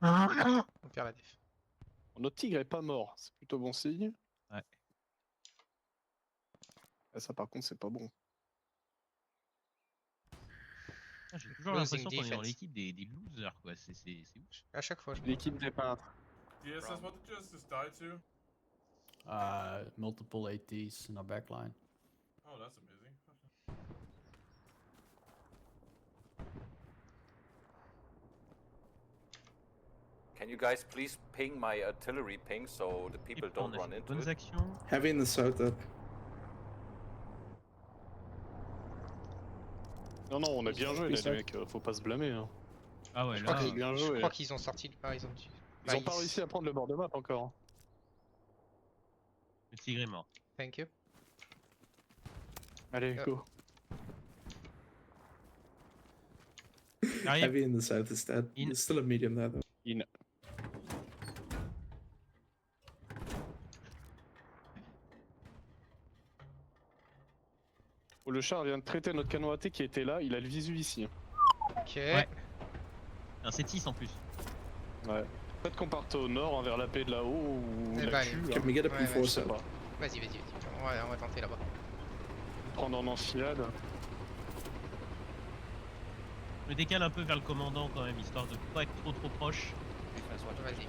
On perd la def. Notre tigre est pas mort, c'est plutôt bon signe. Ouais. Ah, ça par contre c'est pas bon. Ah, j'ai toujours Losing l'impression qu'on est dans defense. l'équipe des losers quoi. C'est ouf. À chaque fois, je L'équipe des peintres. from? what did you just die to? Multiple ATs in our backline. Oh, that's amazing. Can you guys please ping my artillery ping so the Et people puis, on don't a run fait de into bonnes it? actions. Heavy in the south, then. Non, non, on a bien joué, là, Peace les out. mecs, faut pas se blâmer. Hein. Ah ouais, Je là. crois qu'ils bien je joué. crois qu'ils ont sorti. Ah, ils ont. Ils ont pas réussi à prendre le bord de map encore. Le tigre est mort. Thank you. Allez, go. J'arrive. Heavy in the south is dead. In- There's still a medium there, though. In. Oh, le char vient de traiter notre canon AT qui était là, il a le visu ici. Ok. Ouais. Un C6 en plus. Ouais. Peut-être qu'on parte au nord, hein, vers la paix de là-haut, ou Eh la ben, Q, allez. là. Can we get a Ouais, P4 ouais, Je sais south? pas. Vas-y, vas-y, vas-y. On va tenter là-bas. Prendre en enfilade. Je me décale un peu vers le commandant quand même, histoire de pas être trop proche. Vas-y.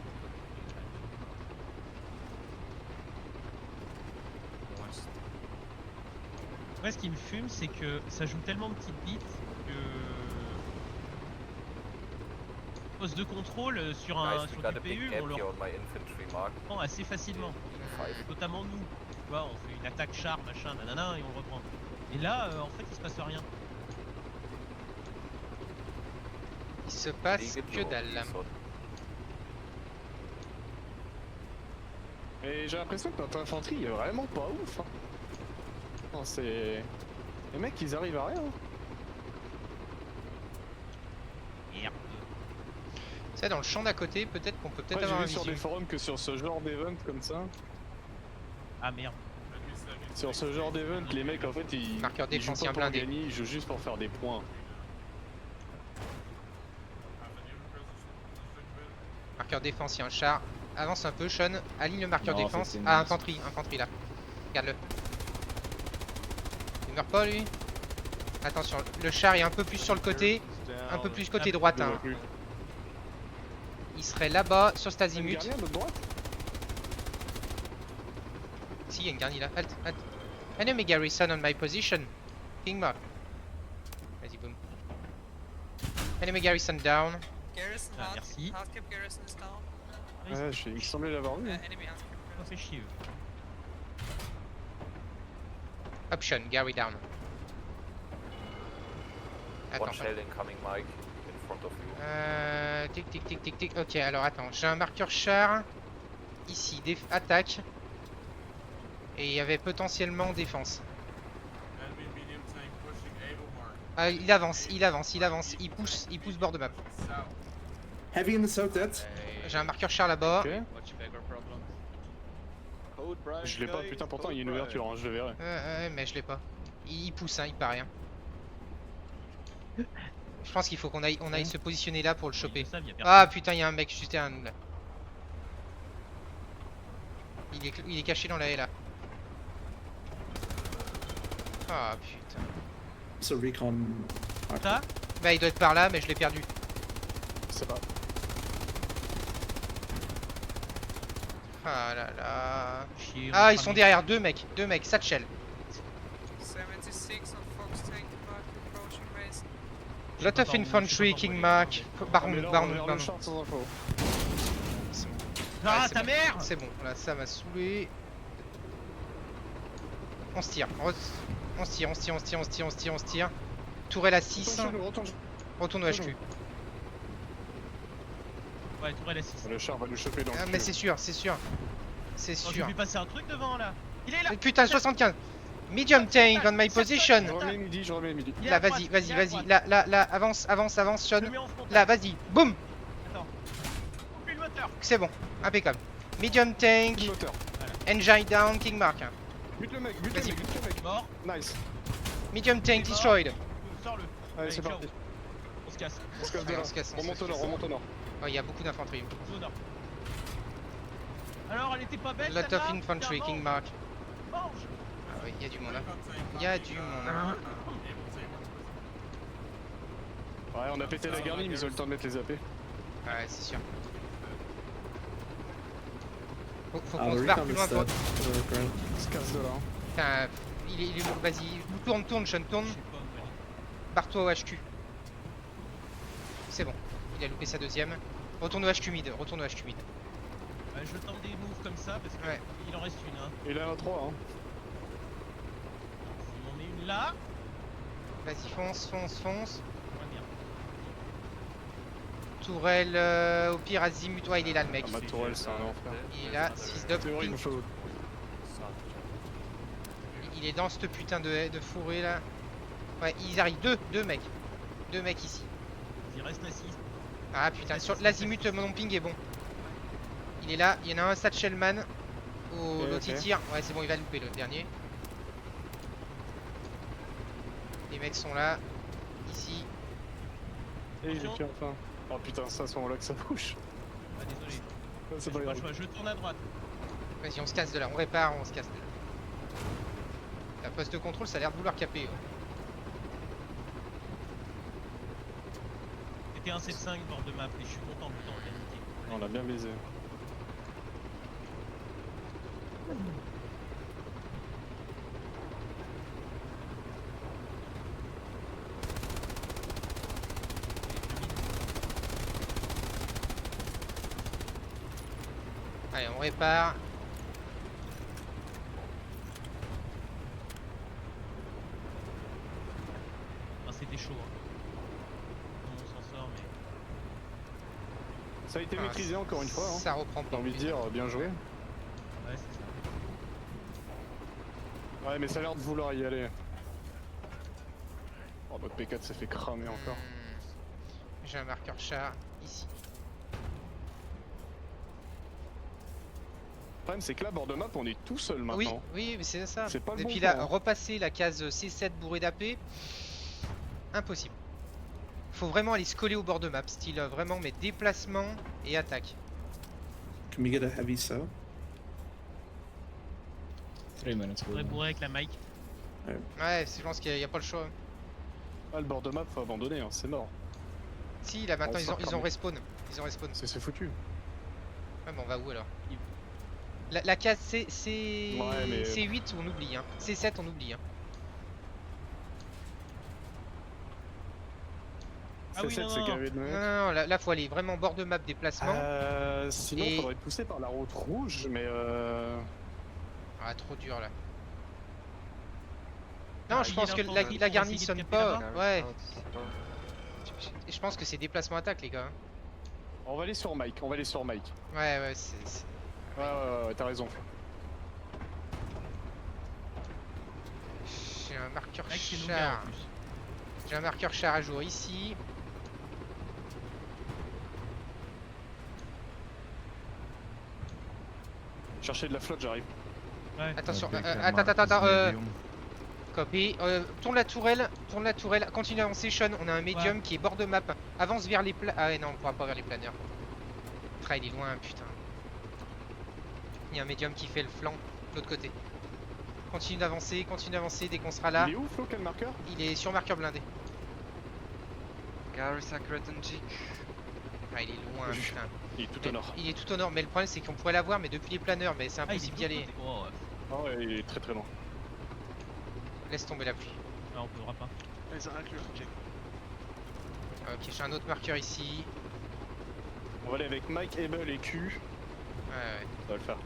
Ouais, ce qui me fume, c'est que ça joue tellement de petites bits que. Poste de contrôle sur Guys, we sur got du a big PU, gap on le here on my infantry mark. reprend assez facilement. Notamment nous. Tu vois, on fait une attaque char, machin, nanana, et on le reprend. Et là, en fait, il se passe rien. Il se passe Leave it que low, dalle. please, or- Et j'ai l'impression que notre infanterie est vraiment pas ouf. Hein. Non, c'est. Les mecs, ils arrivent à rien. Hein. Merde. Tu sais, dans le champ d'à côté, peut-être qu'on peut peut-être Ouais, avoir j'ai un vu sur visu. des forums que sur ce genre d'event comme ça, Ah merde. sur ce genre d'event, les mecs en fait ils, Marqueur ils jouent défensif pas pour blindé. gagner, ils jouent juste pour faire des points. Marqueur défense, il y a un char. Avance un peu, Sean. Aligne le marqueur Non, défense. c'est une Ah, menace. infanterie là. Regarde-le. Il meurt pas lui. Attention, le char est un peu plus sur le côté. Un peu plus côté droite. Je le Hein. vois plus. Il serait là-bas, sur cet Une azimut. dernière de droite. Si, il y a une garnie là. Halt, halt. Enemy garrison on my position. King mark. Vas-y, boum. Enemy garrison down. Garrison, Ah, merci. Hearthcap garrison is down. Ouais, il me semblait l'avoir vu. Enemy Hearthcap Ça fait chier. Option, Gary down. Attends, One shell incoming, Mike, in front of you. tic tic tic tic tic. Ok, alors attends, j'ai un marqueur char. Ici, attaque. Et il y avait potentiellement défense. Ah, il avance, il avance, il avance. Il pousse bord de map. Heavy in the south, dead. J'ai un marqueur char là-bas. Ok. Much bigger problem. Je l'ai pas, putain, pourtant il y a une ouverture, hein, je le verrai. Mais je l'ai pas. Il pousse, hein, il paraît. Hein. Je pense qu'il faut qu'on aille se positionner là pour le choper. Ah putain, il y a un mec juste derrière nous là. Il est caché dans la haie là. Ah putain. It's a recon. Ça Bah il doit être par là, mais je l'ai perdu. Je sais pas. Ah là là. Chier, on Ah, ils sera sont mis- derrière, deux mecs, satchel. 76 on Fox tank mark approaching base. Lot of infantry, King Mark. Baron, Mais là, on Baron, va vers le Baron. char sans info. Ah, c'est ta bon. mère C'est bon, là ça m'a saoulé. On se tire, on se tire. Tourelle à 6. Retourne au HQ. Ouais, tourelle à 6. Le char va nous choper dans le Ah, mais cul. c'est sûr, c'est sûr. C'est Oh, j'ai sûr. vu passer un truc devant là. Il est là. Putain, 75. Medium tank on my position. Je remets midi, je remets midi. Il est Là, à vas-y, droite, il est à vas-y. droite. Là, avance, Sean. Je le mets en frontal. Là, vas-y, boum. Attends. Coupez le moteur. C'est bon, impeccable. Medium tank, Le moteur. engine down, King Mark. Bute le mec, bute Vas-y. le mec. Mort. Nice. Medium tank destroyed. Sors-le. Allez, c'est ciao. parti. On se casse. On se casse de Allez, là. on se casse, on Remonte se au nord, casse. remonte au nord. Oh, il y a beaucoup d'infanterie. Au nord. Alors, elle était pas belle. Lot of celle-là infantry, Tiens, King Mark. mange. Ah oui, il y a du monde là. Il y a du monde là. Ouais, on a pété la garnie, mais ils ont eu le temps de mettre les AP. Ouais, c'est sûr. Faut Ah, qu'on the se barre recon plus is loin. dead. Great. On se casse de là. Putain, il est lourd, vas-y. Tourne, Sean, tourne. Je sais pas où aller. Barre-toi au HQ. C'est bon, il a loupé sa deuxième. Retourne au HQ mid, retourne au HQ mid. Je tente des moves comme ça parce Ouais. qu'il en reste une. Hein. Il en a 3, hein. Si on met une là, Vas-y, fonce. ouais, merde. Tourelle, au pire, azimut. Ouais, il est là le mec. Ah, ma tourelle, c'est un enfer. Il est là, 6 d'up. Théorie, il me faut. Il est dans cette putain de fourré là. Ouais, ils arrivent. Deux mecs. Deux mecs ici. Il reste assis. Ah putain, sur l'azimut, mon ping est bon. Il est là, il y en a un Satchelman. Ok, L'autre il ok. tire. Ouais, c'est bon, il va louper le dernier. Les mecs sont là. Ici. Et il Attention. est enfin. Oh putain, c'est à ce moment-là que ça bouge. Ah désolé. C'est J'ai pas pas le grave. choix, je tourne à droite. Vas-y, on se casse de là. On répare, on se casse de là. La poste de contrôle, ça a l'air de vouloir caper. Ouais. C'était un 7-5 bord de map et je suis content, putain, on l'a niqué. On l'a bien baisé. Allez, on répare. Enfin, c'était chaud. Hein. On s'en sort, mais. Ça a été Ah, maîtrisé encore une fois, hein. Ça reprend J'ai pas. envie de dire, bien joué. Ouais, c'est ça. Ouais, mais ça a l'air de vouloir y aller. Oh, notre P4 s'est fait cramer encore. J'ai un marqueur char ici. Le problème, c'est que là, bord de map, on est tout seul Oui, maintenant. oui, mais c'est ça. C'est pas le Et bon puis plan, là, hein. repasser la case C7 bourrée d'AP, impossible. Faut vraiment aller se coller au bord de map, style vraiment mais déplacement et attaque. Can we get a heavy cell? 3 minutes. On pourrait bourrer avec la mic. Ouais, je pense qu'il n'y a pas le choix. Ah, le bord de map, faut abandonner, hein, c'est mort. Si, là maintenant On ils sort ont cramé. respawn. Ils ont respawn. C'est foutu. Ouais, bon, on va où alors? La case Ouais, mais- C8 on oublie, hein. C7 on oublie, hein. Ah oui, C7, non, c'est non. gavé de Non, mecs. non, non, là faut aller vraiment bord de map déplacement. Sinon, Et- faudrait pousser par la route rouge, mais Ah, trop dur là. Non, Ah, je il pense est que là, la on va garni essayer de sonne caper pas. là-bas. Ouais. Je pense que c'est déplacement attaque les gars. on va aller sur Mike, on va aller sur Mike. Ouais, ouais, Ouais, t'as raison. j'ai un marqueur Mec, c'est longueur char. en plus. J'ai un marqueur char à jour ici. Chercher de la flotte, j'arrive. Ouais. Attention, Big attends, medium. copy. Tourne la tourelle, continue à avancer, Sean. On a un médium qui est bord de map. Avance vers les Ah ouais, non, on pourra pas vers les planeurs. Ah, il est loin, putain. Il y a un médium qui fait le flanc de l'autre côté. Continue d'avancer dès qu'on sera là. Il est où, Flo, quel marqueur? Il est sur marqueur blindé. Garrus accurate and G. Ah, il est loin, Je- putain. Il est tout au nord. Il est tout au nord, mais le problème c'est qu'on pourrait l'avoir, mais depuis les planeurs, mais c'est Ah, il est impossible d'y aller. Oh, ouais. Ah ouais, il est très très loin. Laisse tomber la pluie. Ah, on pourra pas. Ok, j'ai un autre marqueur ici. On va aller avec Mike, Able et Q. Ouais, ouais. Ça va le faire.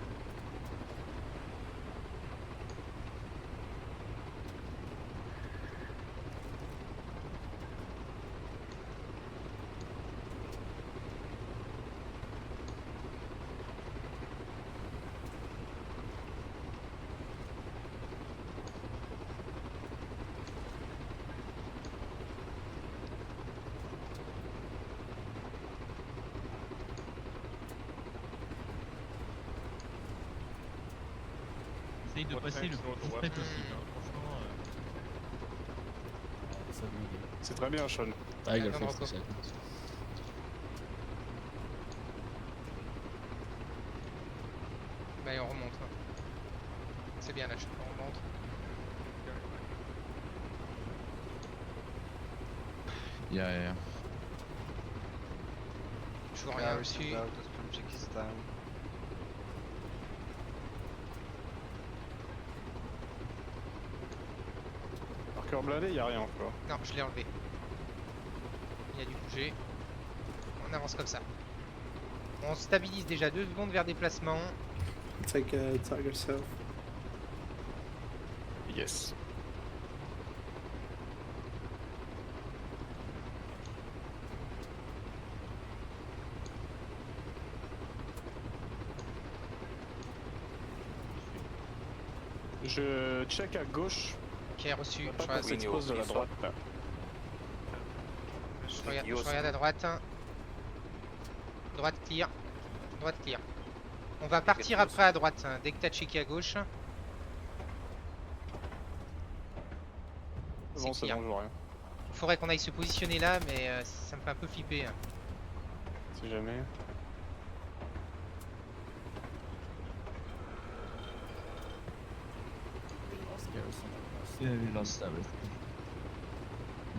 Essaye de passer le plus discret possible. Hein. Franchement, C'est très bien, Sean. Tiger Attends, 50 Rocco. seconds. Bah, et on remonte. Hein. C'est bien là, on remonte. Yeah. Je vois rien dessus. marqueur blindé, y a rien encore. Non, je l'ai enlevé. Il a dû bouger. On avance comme ça. On stabilise déjà 2 secondes vers déplacement. Take Tiger South. Yes. Je check à gauche. Ok, reçu. Pas Je qu'on regarde, s'expose de la droite là. je regarde à droite. Droite clear. Droite clear. On va partir après à droite, hein, dès que t'as checké à gauche. Bon, c'est clear. bon, je vois rien. Faudrait qu'on aille se positionner là, mais ça me fait un peu flipper. Hein. Si jamais. Yeah, we lost everything.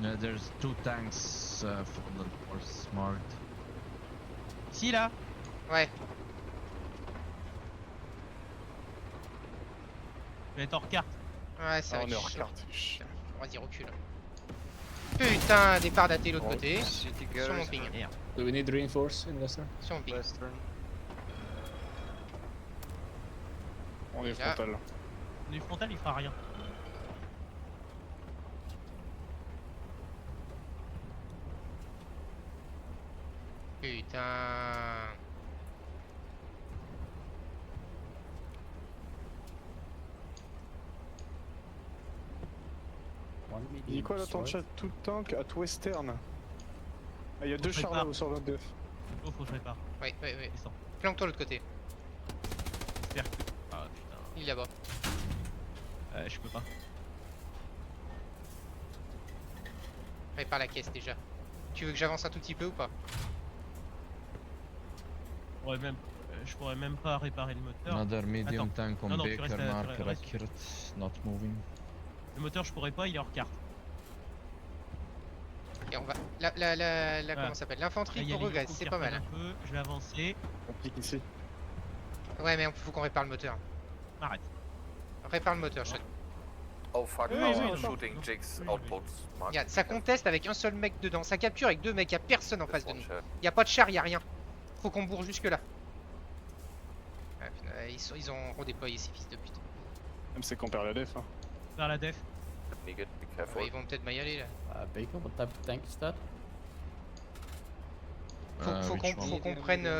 Yeah, there's 2 tanks fallen or smart. Ici là. Ouais, Je vais être hors carte. ouais, ça Ah, va on est être hors chaud. carte. Chut. Vas-y, recule. Putain, départ daté l'autre côté. City Sur mon garrison. ping. Merde. Do we need reinforce in Leicester? Sur mon ping. Western. On est Là. frontal. Du frontal, il fera rien. Putain. Il dit quoi là ton chat? Tout tank at western. Ah, il y a 2 On chars prépare. là sur 22. Oh, faut que je répare. Ouais, ouais, ouais. Descends. Planque-toi de l'autre côté. J'espère que. Ah putain. Il est là-bas. Je peux pas. Répare la caisse déjà. Tu veux que j'avance un tout petit peu ou pas? Je pourrais même pas réparer le moteur. Another medium tank on Non, non, tu Baker restes là, marker reste. accurate, not moving. Le moteur, je pourrais pas, il est hors carte. Et on va. Comment ça s'appelle? L'infanterie Là, il y a les progresse, Yoko c'est qui pas mal. reprennent un peu. Je vais avancer. On pique ici. Ouais, mais faut qu'on répare le moteur. Arrête. Répare le moteur, Sean. Oh fuck, Oui, now oui, I'm non, shooting non. jigs Oui, outposts. Mark. Regarde, ça conteste avec un seul mec dedans. Ça capture avec 2 mecs, y'a personne en face de One nous. shot. Y'a pas de char, y'a rien. Faut qu'on bourre jusque là. Ouais, putain, ils ont redéployé ces fils de pute. Même c'est qu'on perd la def. Hein. Vers la def. Sneak it, be Ouais, careful. ils vont peut-être mal y aller là. Baker, what type of tank is that?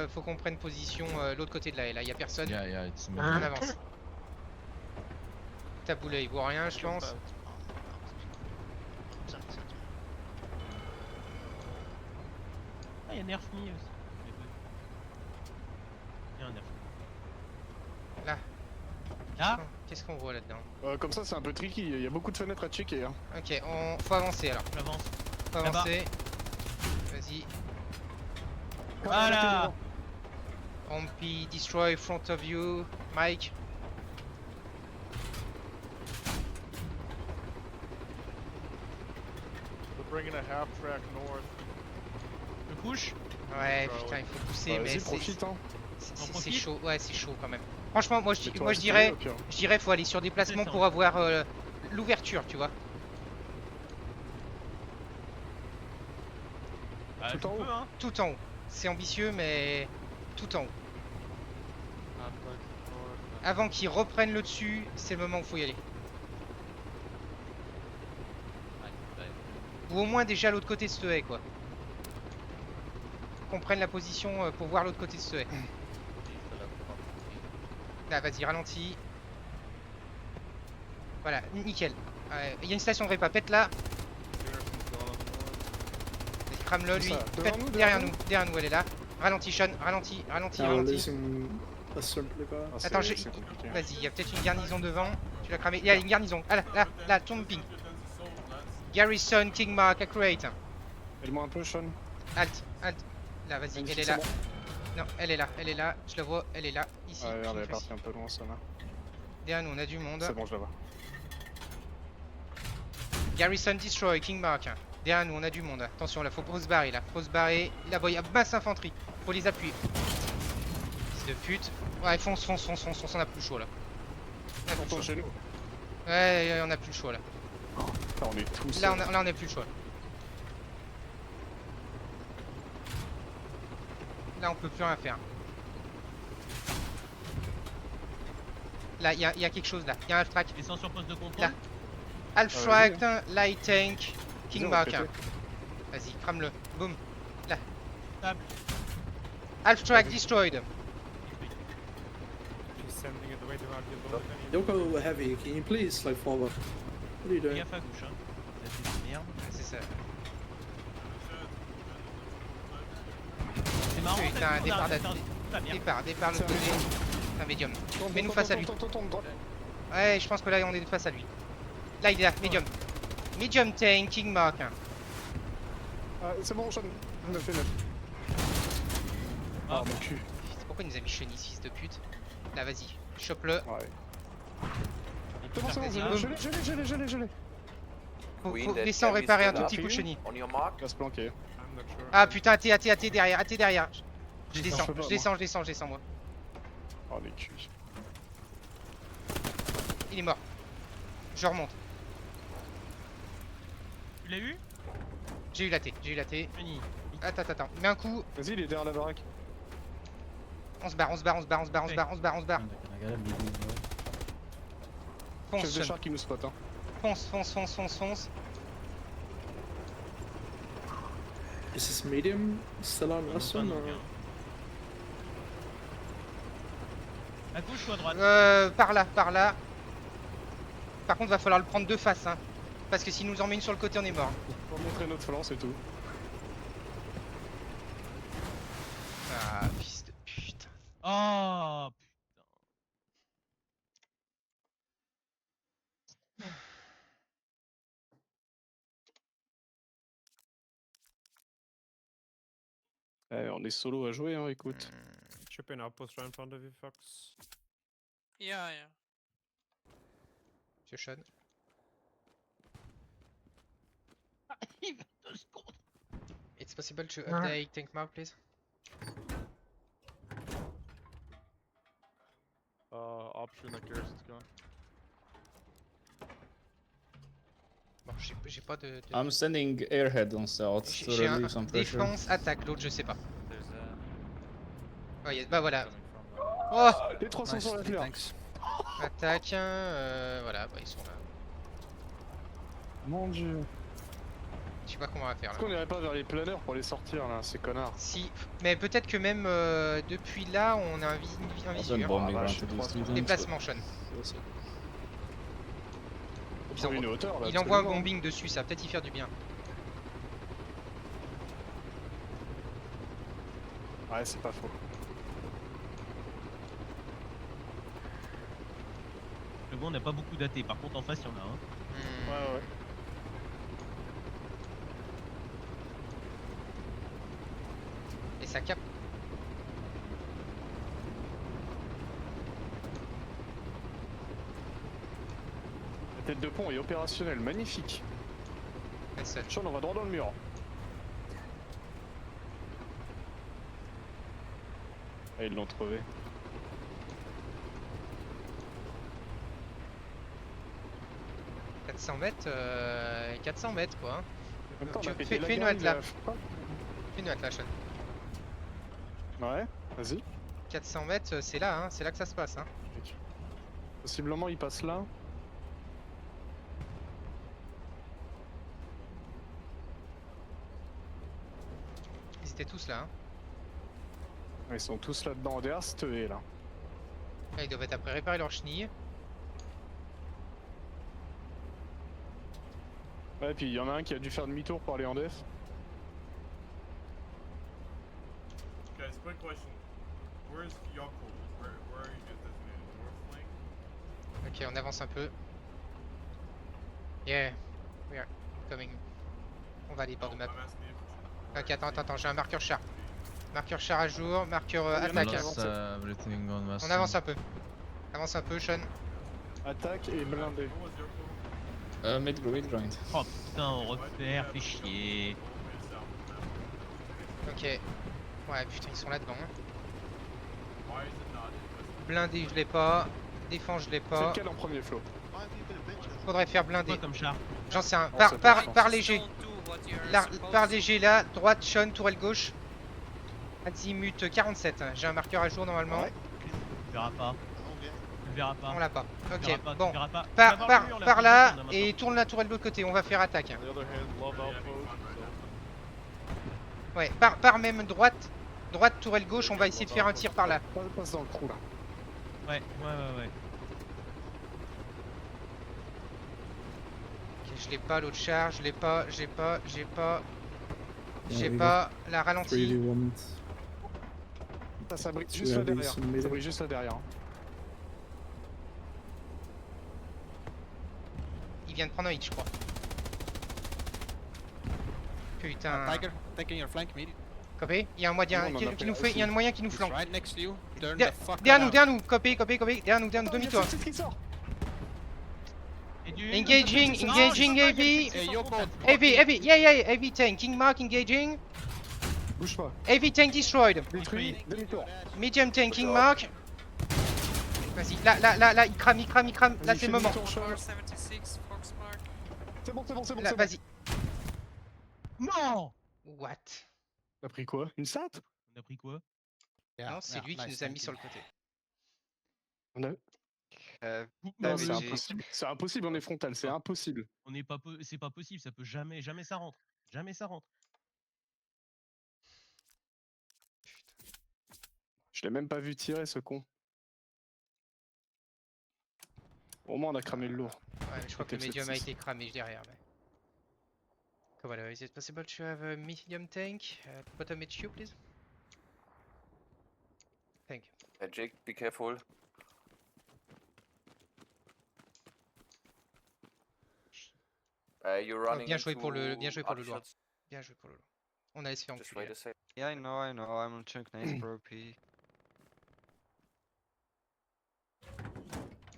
Faut qu'on prenne position l'autre côté de là. Et là, y'a personne. Yeah, yeah, it's On avance. Taboulé, il voit rien, je pense. Ah, il y a Nerf Me aussi. Il y a un Nerf. Là. Là. Qu'est-ce qu'on voit là-dedans? Comme ça, c'est un peu tricky. Il y a beaucoup de fenêtres à checker. Hein. Ok, faut avancer alors. J'avance. Faut Là-bas. avancer. Vas-y. Voilà. Ompi, destroy front of you. Mike. We're bringing a half track north. Je push. Ouais, putain, il faut pousser, mais Vas-y, c'est profite. Hein. c'est profite. chaud. Ouais, c'est chaud quand même. Franchement, moi je Fais-toi dirais, respirer, au pire. faut aller sur déplacement C'est ça. pour avoir l'ouverture, tu vois. Bah, Tout je en peux, haut. hein. Tout en haut. C'est ambitieux, mais tout en haut. Avant qu'ils reprennent le dessus, c'est le moment où il faut y aller. Ou au moins déjà l'autre côté de ce haie, quoi. Qu'on prenne la position pour voir l'autre côté de ce haie. Là, vas-y, ralentis. Voilà, nickel. Il y a une station de répa, pète-la. Vas-y, crame-le, lui. Ça, devant Pète- nous, derrière devant nous, derrière nous, elle est là. Ralentis, Sean, ralentis, ralentis, Now we're ralentis. losing a certainly bad. Ah, Attends, c'est compliqué. Vas-y, il y a peut-être une garnison devant. Tu l'as cramé. Il y a une garnison. Ah là, là, tourne ping. Garrison, King Mark, accurate. Aide-moi un peu, Sean. Alt, alt. Là, vas-y, elle est là. Non, elle est là, je la vois, elle est là. Ici, Ah, regarde, elle est ping, partie un peu loin, ça là. derrière nous, on a du monde. C'est bon, je la vois. Garrison destroy, King Mark. Derrière nous, on a du monde. Attention, là, faut se barrer, là. Faut se barrer. Là-bas, il y a masse infanterie. Faut les appuyer. Fils de pute. Ouais, fonce, on a plus le choix, là. On a plus le Retourne choix. chez nous. Ouais, on a plus le choix, là. Là, on est tous. Là, on a plus le choix. Là, on peut plus rien faire. Là, il y a quelque chose là. Il y a un track. Descends sur poste de contrôle. Là. Half vas-y, Track, Light Tank, King Vas-y, on Mark. va péter. Vas-y, crame-le. Boum. Là. Table. Half Track destroyed. She's sending it away to our build. Yoko Heavy, can you please slide forward? What are you Fais doing? gaffe à gauche, hein. Ça, c'est de merde. C'est ça. C'est marrant. Putain, en fait, on a départ un d'at- putain de- la merde. Départ de l'autre côté. Un médium. Tourne, Mets-nous tourne, face à tourne, lui. tourne, tourne, tourne. Ouais, je pense que là, on est face à lui. Là, il est là, médium. Medium Tank, King Mark. Ah, c'est bon, Sean. 9 et 9. Ah. Ah, mon cul. Putain, pourquoi il nous a mis chenille, ce fils de pute? Là, vas-y. Chope-le. Ouais. C'est bon, c'est bon, je l'ai. Faut Queen, that descendre Heavy réparer un still tout up. petit coup de chenille. On your mark. Il va se planquer. I'm not sure. Ah putain, AT derrière, AT derrière. Je Putain, descends, je peux pas, je descends moi. Oh, les culs. Il est mort. Je remonte. Tu l'as eu? J'ai eu la T. Fini. Attends. Mets un coup. Vas-y, il est derrière la baraque. On se barre. I gotta leave you, bro. Fonce, Chef de Sean. char qui nous spot, hein. Fonce. Is this medium still on us Pas one non or? plus, hein. À gauche ou à droite? Par là. Par contre, va falloir le prendre de face, hein. Parce que s'il nous en met une sur le côté, on est mort. Pour montrer notre flanc, c'est tout. Ah, fils de putain. Oh Eh, on est solo à jouer, hein, écoute. Should be an outpost right in front of you, Fox. Yeah. Monsieur Sean. Il va 2 secondes. It's possible to update tank mark, please? Option that Garrison's gone. Bon, j'ai pas de... I'm sending airhead on south to J'ai un relieve some pressure. défense, attaque, l'autre je sais pas. There's a... Oh, bah voilà. coming from... Oh, Les 300 sur la fleur. attaque, voilà, bah ils sont là. Mon dieu. Je sais pas comment on va faire Est-ce là. qu'on irait pas vers les planeurs pour les sortir là, ces connards? Si, mais peut-être que même depuis là on a un I've visu. done hein. bombing Ah, around vache, to these 300. three times, Déplacement, Sean. but we'll see. On prend une hauteur là. Il envoie un absolument. bombing dessus, ça va peut-être y faire du bien. Ouais, c'est pas faux. Le bon, on n'a pas beaucoup d'AT. Par contre, en face, il y en a un. Ouais. Et ça capte. La tête de pont est opérationnelle, magnifique. Ça. Sean, on va droit dans le mur. Ah, ils l'ont trouvé. « 400 mètres, 400 mètres quoi. En même temps, on Tu- a pété la fais une gueule, hâte, là. il a- Fais-nous là, Sean. Ouais, vas-y. 400 mètres, c'est là, hein, c'est là que ça se passe. Hein. Possiblement, il passe là. Ils étaient tous là. Hein. Ils sont tous là-dedans, derrière cette haie là. Là, ils doivent être après réparer leur chenille. Ouais, puis il y en a un qui a dû faire demi-tour pour aller en def. Guys, quick question. Where's Yoko? Where are you guys designated? North flank? Ok, on avance un peu. Yeah, we are coming. On va aller bord de map. I'm asking you. Ok, attends, j'ai un marqueur char. Marqueur char à jour, marqueur Il y en a attaque. qui hein. avancent. Everything on west. On avance un peu. Avance un peu, Sean. Attaque et blindé. What was Yoko? Mid grind. Oh putain, on refait, fait chier. Ok. Ouais, putain, ils sont là-dedans. Hein. Why is it not? Blindé, je l'ai pas. Défense, je l'ai C'est pas. lequel en premier, Flo? Faudrait faire blinder. Quoi comme char? J'en sais un. Oh, Par, c'est par, pas, par Just léger. don't do what you're Là, supposed par to. léger là, droite, Sean, tourelle gauche. Azimut 47. J'ai un marqueur à jour normalement. Ouais. Tu verras pas. Tu verras pas. On l'a pas. Tu Ok, verras pas, tu bon. verras pas. Tu vas Par, voir par, le mur, là, par faut là descendre, et maintenant. tourne la tourelle de l'autre côté. On va faire attaque. Yeah, having fun. Ouais, par même droite. Droite, tourelle gauche. On va essayer de faire un tir par là. Passe dans le trou là. Ouais. Ok, je l'ai pas l'autre char. Je l'ai pas. J'ai pas. J'ai we pas. La ralentie. 3v1. Ça brille Tu juste as là des derrière. sommets. Ça brille juste là derrière. Il vient de prendre un hit, je crois. Putain. taking your flank, mate. Copé. Il y a un moyen Non, on en a qui fait nous fait. Il y a un moyen qui nous flanque. Right next to you. Turn Der- the fuck Derrière nous. Copé. Derrière nous. Demi-toi. Et du- Engaging, Non, engaging je sais pas, heavy. il y a des Hey, sans yo, contact. Heavy, yeah, heavy tank. King Mark engaging. Bouge pas. Heavy tank destroyed. Détruit. Demi-tour. Medium tank King Mark. Vas-y, là, il crame. Là, c'est le moment. Demi-tour, Sean. Power 76, Fox Mark. C'est bon. Là, vas-y. Non. What? T'as pris quoi? Une sat? On a pris quoi? Non, c'est lui qui nous a mis sur le côté. On a... Non, Non, c'est mais impossible. C'est impossible, on est frontal, c'est impossible. on n'est pas, c'est pas possible, ça peut jamais ça rentre. Jamais ça rentre. Je l'ai même pas vu tirer ce con. Au moins on a cramé le lourd. Ouais, mais je crois que le Peut-être medium a 7-6. été cramé derrière. Mais... Voilà, is it possible to have a medium tank? Bottom HQ, please. Thank you. Hey, Jake, be careful. You're running bien joué pour le- into bien joué pour le other lourd. shots. Bien joué pour le lot. On allait se faire Just enculer. wait a sec. Yeah, I know, I'm on chunk nice pro P.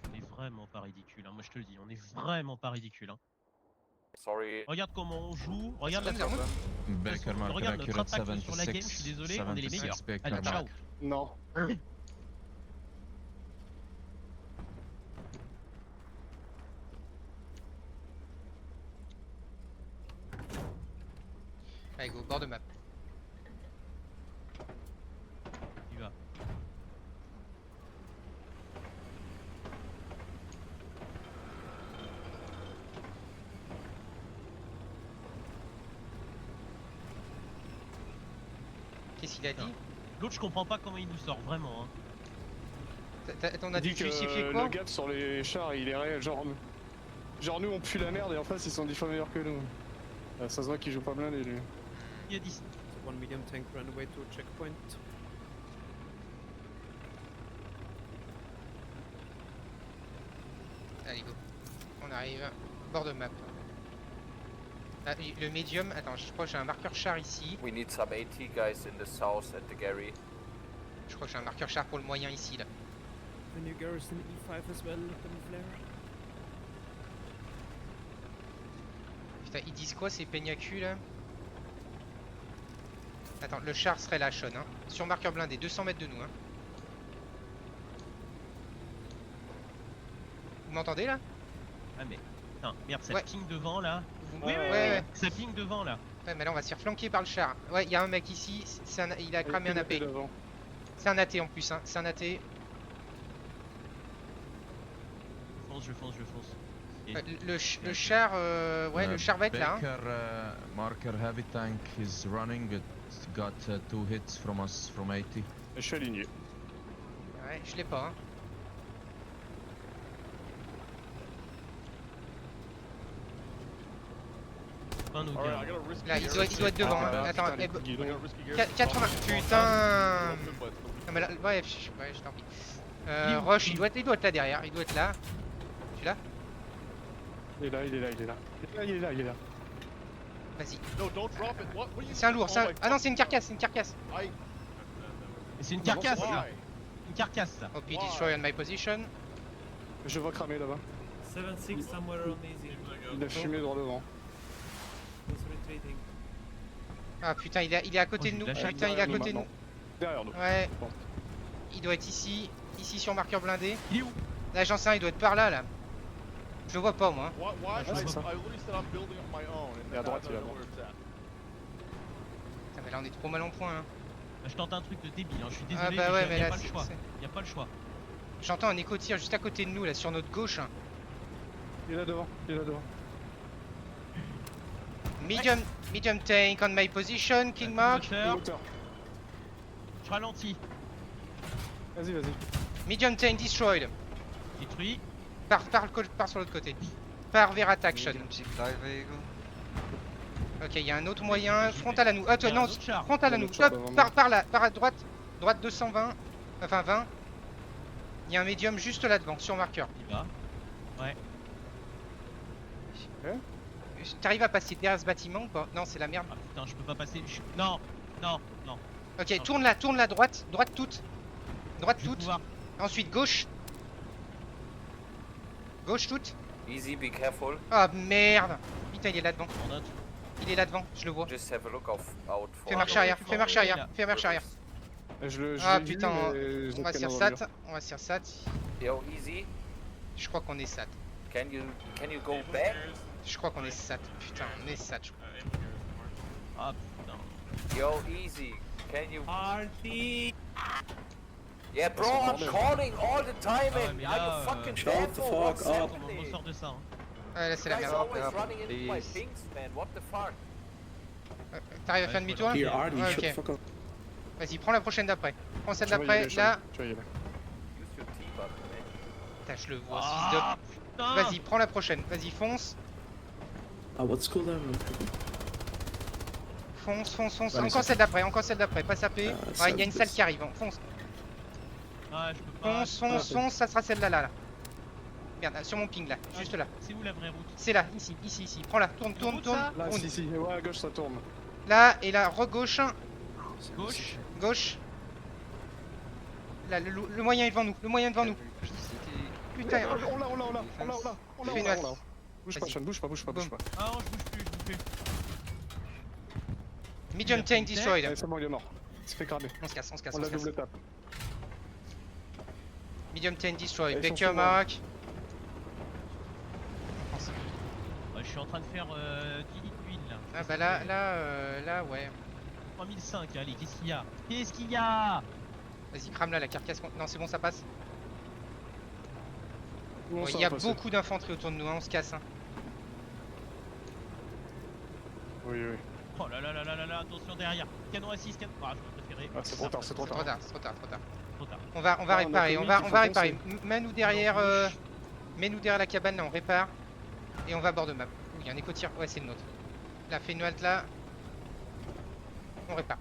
On est vraiment pas ridicule, hein. Moi je te le dis, on est vraiment pas ridicule. Hein. Sorry. Regarde comment on joue, regarde Ça la donne Baker marker regarde notre accurate impact sur la game, je suis 76. désolé, on est les meilleurs. 76 Allez, Baker ciao. mark. Non. Allez, go, bord de map. Il va. Qu'est-ce qu'il a dit? L'autre je comprends pas comment il nous sort, vraiment. Hein. On a dû dit que justifier quoi? le gap sur les chars il est réel, genre nous on pue la merde et en face ils sont 10 fois meilleurs que nous. Ça se voit qu'il joue pas blindé lui. Il a dit ça. One medium tank ran away to a checkpoint. Allez, go. On arrive. Bord de map. Ah, le medium, attends, je crois que j'ai un marqueur char ici. We need some AT guys in the south at the Gary. Je crois que j'ai un marqueur char pour le moyen ici là. The new garrison E5 as well, Penny Flare. Putain, ils disent quoi ces peignacus là? Attends, le char serait là, Sean. Hein. Sur marqueur blindé, 200 mètres de nous. Hein. Vous m'entendez là? Ah mais, putain, merde, ça Ouais. ping devant là. Vous- Oui, ouais. ça ping devant là. Ouais, mais là on va se faire flanquer par le char. Ouais, il y a un mec ici, il a cramé un AP. Devant. C'est un AT en plus, hein. C'est un AT. Je fonce. Et- Le char, ouais, le char va être là. Hein. Baker marker heavy tank is running. It's got 2 hits from us from 80. Je suis aligné. Ouais, je l'ai pas. Hein. Pas nos Alright, gars. I got a risky Là, il doit être devant. Ah, Hein. bah, Attends, putain, les guidons. 80. Putain. Non, mais là, ouais, je t'en prie. Rush, il doit être là derrière. Il doit être là. Tu là? Il est là. Vas-y. No, don't drop it. What? What are you C'est un lourd. Oh my Ah non, c'est une carcasse. Et c'est une carcasse là. Une carcasse ça. OP destroy on my position. Je vois cramer là-bas. 7-6 somewhere on easy. Il a fumé droit devant. Was retreating. Ah putain, il est à côté Oh, de nous. j'ai de la Putain, il est à côté de nous. Derrière nous. Ouais. Bon. Il doit être ici. Ici sur marqueur blindé. Il est où? Là, j'en sais rien, il doit être par là, là. Je le vois pas moi. Why? Ah, c'est ça. literally said I'm building on my own. Et à droite, il va voir. Putain, mais là on est trop mal en point. Hein. Je tente un truc de débile, hein. Je suis Ah désolé, bah ouais, mais mais y a là pas le c'est. choix. Y a pas le choix. J'entends un éco-tir juste à côté de nous là sur notre gauche. Il est là devant, il est là devant. Medium tank on my position, King Mark. Moteur, Moteur. je ralentis. Vas-y, vas-y. Medium tank destroyed. Détruit. Pars sur l'autre côté. Pars vers attack-shot. Ok, il y a un autre moyen. Frontal à nous. Ah, Il y a un non, autre char. frontal à Il y a nous. un autre char Hop, devant par là, par à droite. Droite 220. Enfin 20. Il y a un médium juste là devant, sur marqueur. Il va. T'arrives à passer derrière ce bâtiment ou pas? Non, c'est la merde. Ah putain, je peux pas passer. Non, non, non. Ok, Non. tourne là, droite. Droite toute. Droite Je vais toute. pouvoir. Ensuite gauche. Gauche toute. Easy, be careful. Ah merde. Putain, il est là devant. On a tout. Il est là devant, je le vois. Just have a look out for. Fais marche arrière, fais marche arrière, fais marche arrière. Je Ah l'ai vu, putain, mais je on va l'ai sur dans le SAT. On va sur SAT. Yo, easy. Je crois qu'on est SAT. Can you go back? Je crois qu'on est SAT. Putain, on est SAT, je crois. Ah putain. Yo, easy. Can you? Party! Yeah, bro, That's I'm bordel. calling all the time, Ah ouais, and mais are là, you fucking Shut dead the or fuck what's up. On happening? ressort de ça. Hein. Ah là, c'est la Guys merde. always running into my things, man. What the fuck? T'arrives à faire demi-tour? Here, Artie, Ouais, shut ok. the fuck up. Vas-y, prends la prochaine d'après. Prends celle Tu vas y d'après, aller, là. Tu vas y aller. Use your T-button, man. Putain, je le vois, Ah fils de... putain. Vas-y, prends la prochaine. Vas-y, fonce. What's cool then? Fonce. Ouais, mais Encore ça- celle d'après, Pas saper. ça- Ouais, il y a une salle qui arrive. Hein. Fonce. Ah, je peux pas. Fonce, ça sera celle-là, là. Merde, sur mon ping, là. Juste là. C'est où la vraie route? C'est là, ici. Prends-la, tourne. ça Là, Tourne. si, ouais, à gauche ça tourne. Là, et là, re-gauche. Gauche. Gauche. Là, le moyen est devant nous. Putain, On l'a. Fais une halte. Bouge pas, Vas-y. Sean, bouge pas. Boum. Ah non, je bouge plus. medium tank destroyed. Allez, c'est bon, il est mort. Il s'est fait cramer. On se casse. On l'a double tape. Medium tank destroyed. Ils sont Baker sur moi. mark. Je suis en train de faire 10 litres d'huile là. Ah bah là, ouais. 3005, allez, qu'est-ce qu'il y a? Vas-y, crame là la carcasse. Non, c'est bon, ça passe. Bon, Bon, ça il y a va passer. beaucoup d'infanterie autour de nous, hein, on se casse. Hein. Oui. Oh là là, attention derrière. Canon à 6, canon. Ah, je préférais. Ah, c'est trop tard, c'est trop C'est tard. trop tard. Trop tard. On va Ah, réparer, on a on va commis qu'il faut réparer. Mets-nous derrière, Alors, mets-nous derrière la cabane, là, on répare. Et on va à bord de map. Il y a un éco-tir, ouais, c'est le nôtre. Là, fais une halte là. On répare.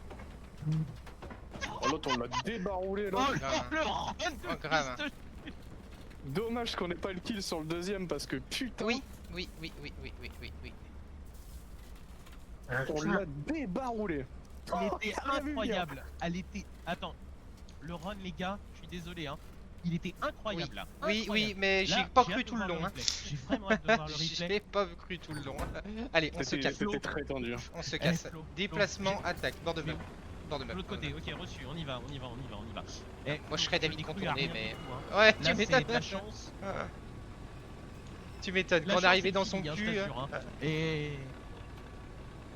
Oh, l'autre, on l'a débaroulé là. Oh, le run de Oh, grave. piste. Dommage qu'on ait pas le kill sur le deuxième parce que putain. Oui. On l'a débaroulé. Elle était rien vu incroyable. Elle était. Attends. Le run, les gars, je suis désolé, hein. Il était incroyable là. Oui, Incroyable. mais j'ai Là, pas hâte cru de tout le voir long. Hein. replay. J'ai vraiment hâte de voir le replay. J'ai pas cru tout le long. Allez, on se casse. C'était très tendu. Hein. On se casse. Flo, Déplacement, attaque, bord de map. Bord de De map. l'autre côté, ok, reçu, on y va. Eh, Moi, je serais d'avis de n'ai cru à contourner, rien mais- du tout, hein. Ouais, Là, tu c'est de m'étonnes. la chance. Tu m'étonnes. La Quand on est chance arrivé est dans son finie, hein, je cul. t'assure, hein. Et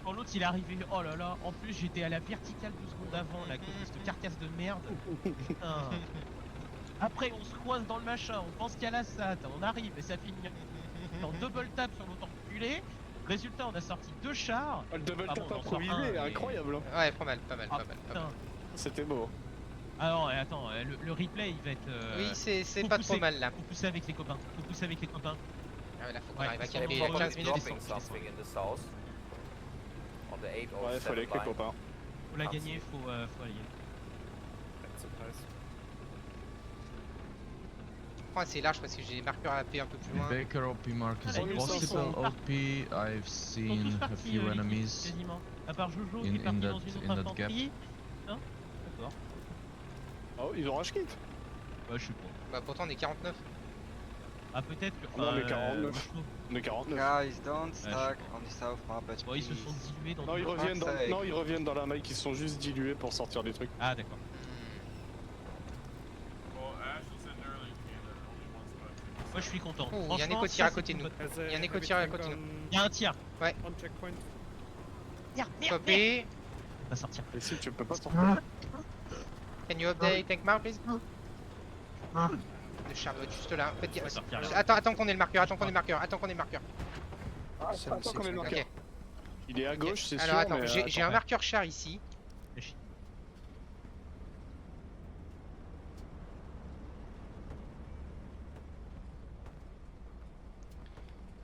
quand l'autre il est arrivé, oh là là, en plus j'étais à la verticale 2 secondes avant là, contre cette carcasse de merde. Putain. Après on se coince dans le machin, on pense qu'il y a la SAT, on arrive et ça finit en double tap sur l'autre enculé. Résultat, on a sorti 2 chars. Le double Ah tap bon, on en sort improvisé, un, mais- incroyable. Hein. Ouais, pas mal. Ah putain. C'était beau. Ah non, attends, le replay il va être. Oui, c'est faut pas pousser. trop mal là. Faut pousser avec les copains. Ah ouais, là, faut qu'on Ouais, arrive à ils sont calmer dans le 15 minutes. Dropping something in the south. On the 8 or Ouais, 7 fallait que les line. copains. Faut la gagner, faut la gagner. Prends assez large parce que j'ai des marqueurs AP un peu plus loin. Baker OP mark is Ah, ils sont possible tous OP. I've Ils sont seen tous a partis, few l'équipe, enemies. quasiment. À part Jojo qui in est parti that- dans une in autre that infanterie. Hein? D'accord. Oh, ils ont rush kit. Bah, je suis con. Bah, pourtant, on est 49. Ah, peut-être que. Non, mais enfin, 49. On est 49. Guys, don't stack on the south map, Bon, ils se sont dilués dans Non, ils d'autres- reviennent dans, non, ils reviennent dans la maille qui sont juste dilués pour sortir des trucs. Ah, d'accord. Well, Ash was saying earlier, Canada, only one spot. Moi je suis content. Oh, il y a un Franchement, éco-tir à ça, côté de c'est nous. une bonne- Has a Il y a un heavy éco-tir à tank côté de nous. Il y a un tir. on checkpoint. Merde, merde, merde. Copy. On va sortir. Et si tu peux pas sortir. Can you update tank mark, please? Le char doit être juste là. Faites On va gaffe. sortir là. Attends qu'on ait le marqueur, attends qu'on ait le marqueur, attends qu'on ait le marqueur. Attends qu'on ait le marqueur. Ok. Il est à gauche, c'est sûr. Alors attends, mais, j'ai un ouais. marqueur char ici.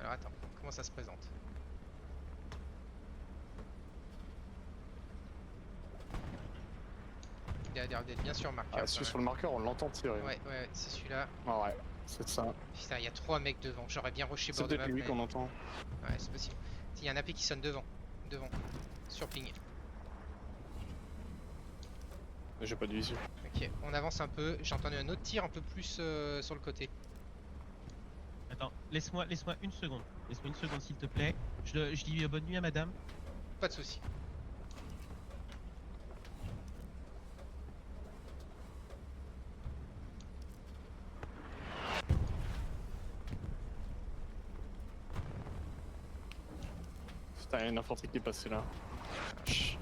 Alors attends, comment ça se présente? Il a l'air d'être bien sur le marqueur. Ah, quand celui même. sur le marqueur, on l'entend tirer. Ouais, c'est celui-là. Ah ouais, c'est ça. Putain, il y a 3 mecs devant. J'aurais bien rushé C'est bord de peut-être map. lui mais- qu'on entend. Ouais, c'est possible. Il y a un AP qui sonne devant. Devant. Sur ping. Mais j'ai pas de visu. Ok, on avance un peu. J'ai entendu un autre tir un peu plus sur le côté. Attends, laisse-moi une seconde. Laisse-moi une seconde s'il te plaît. Je dis bonne nuit à madame. Pas de soucis. Putain, il y a une infanterie qui est passée là. Chut.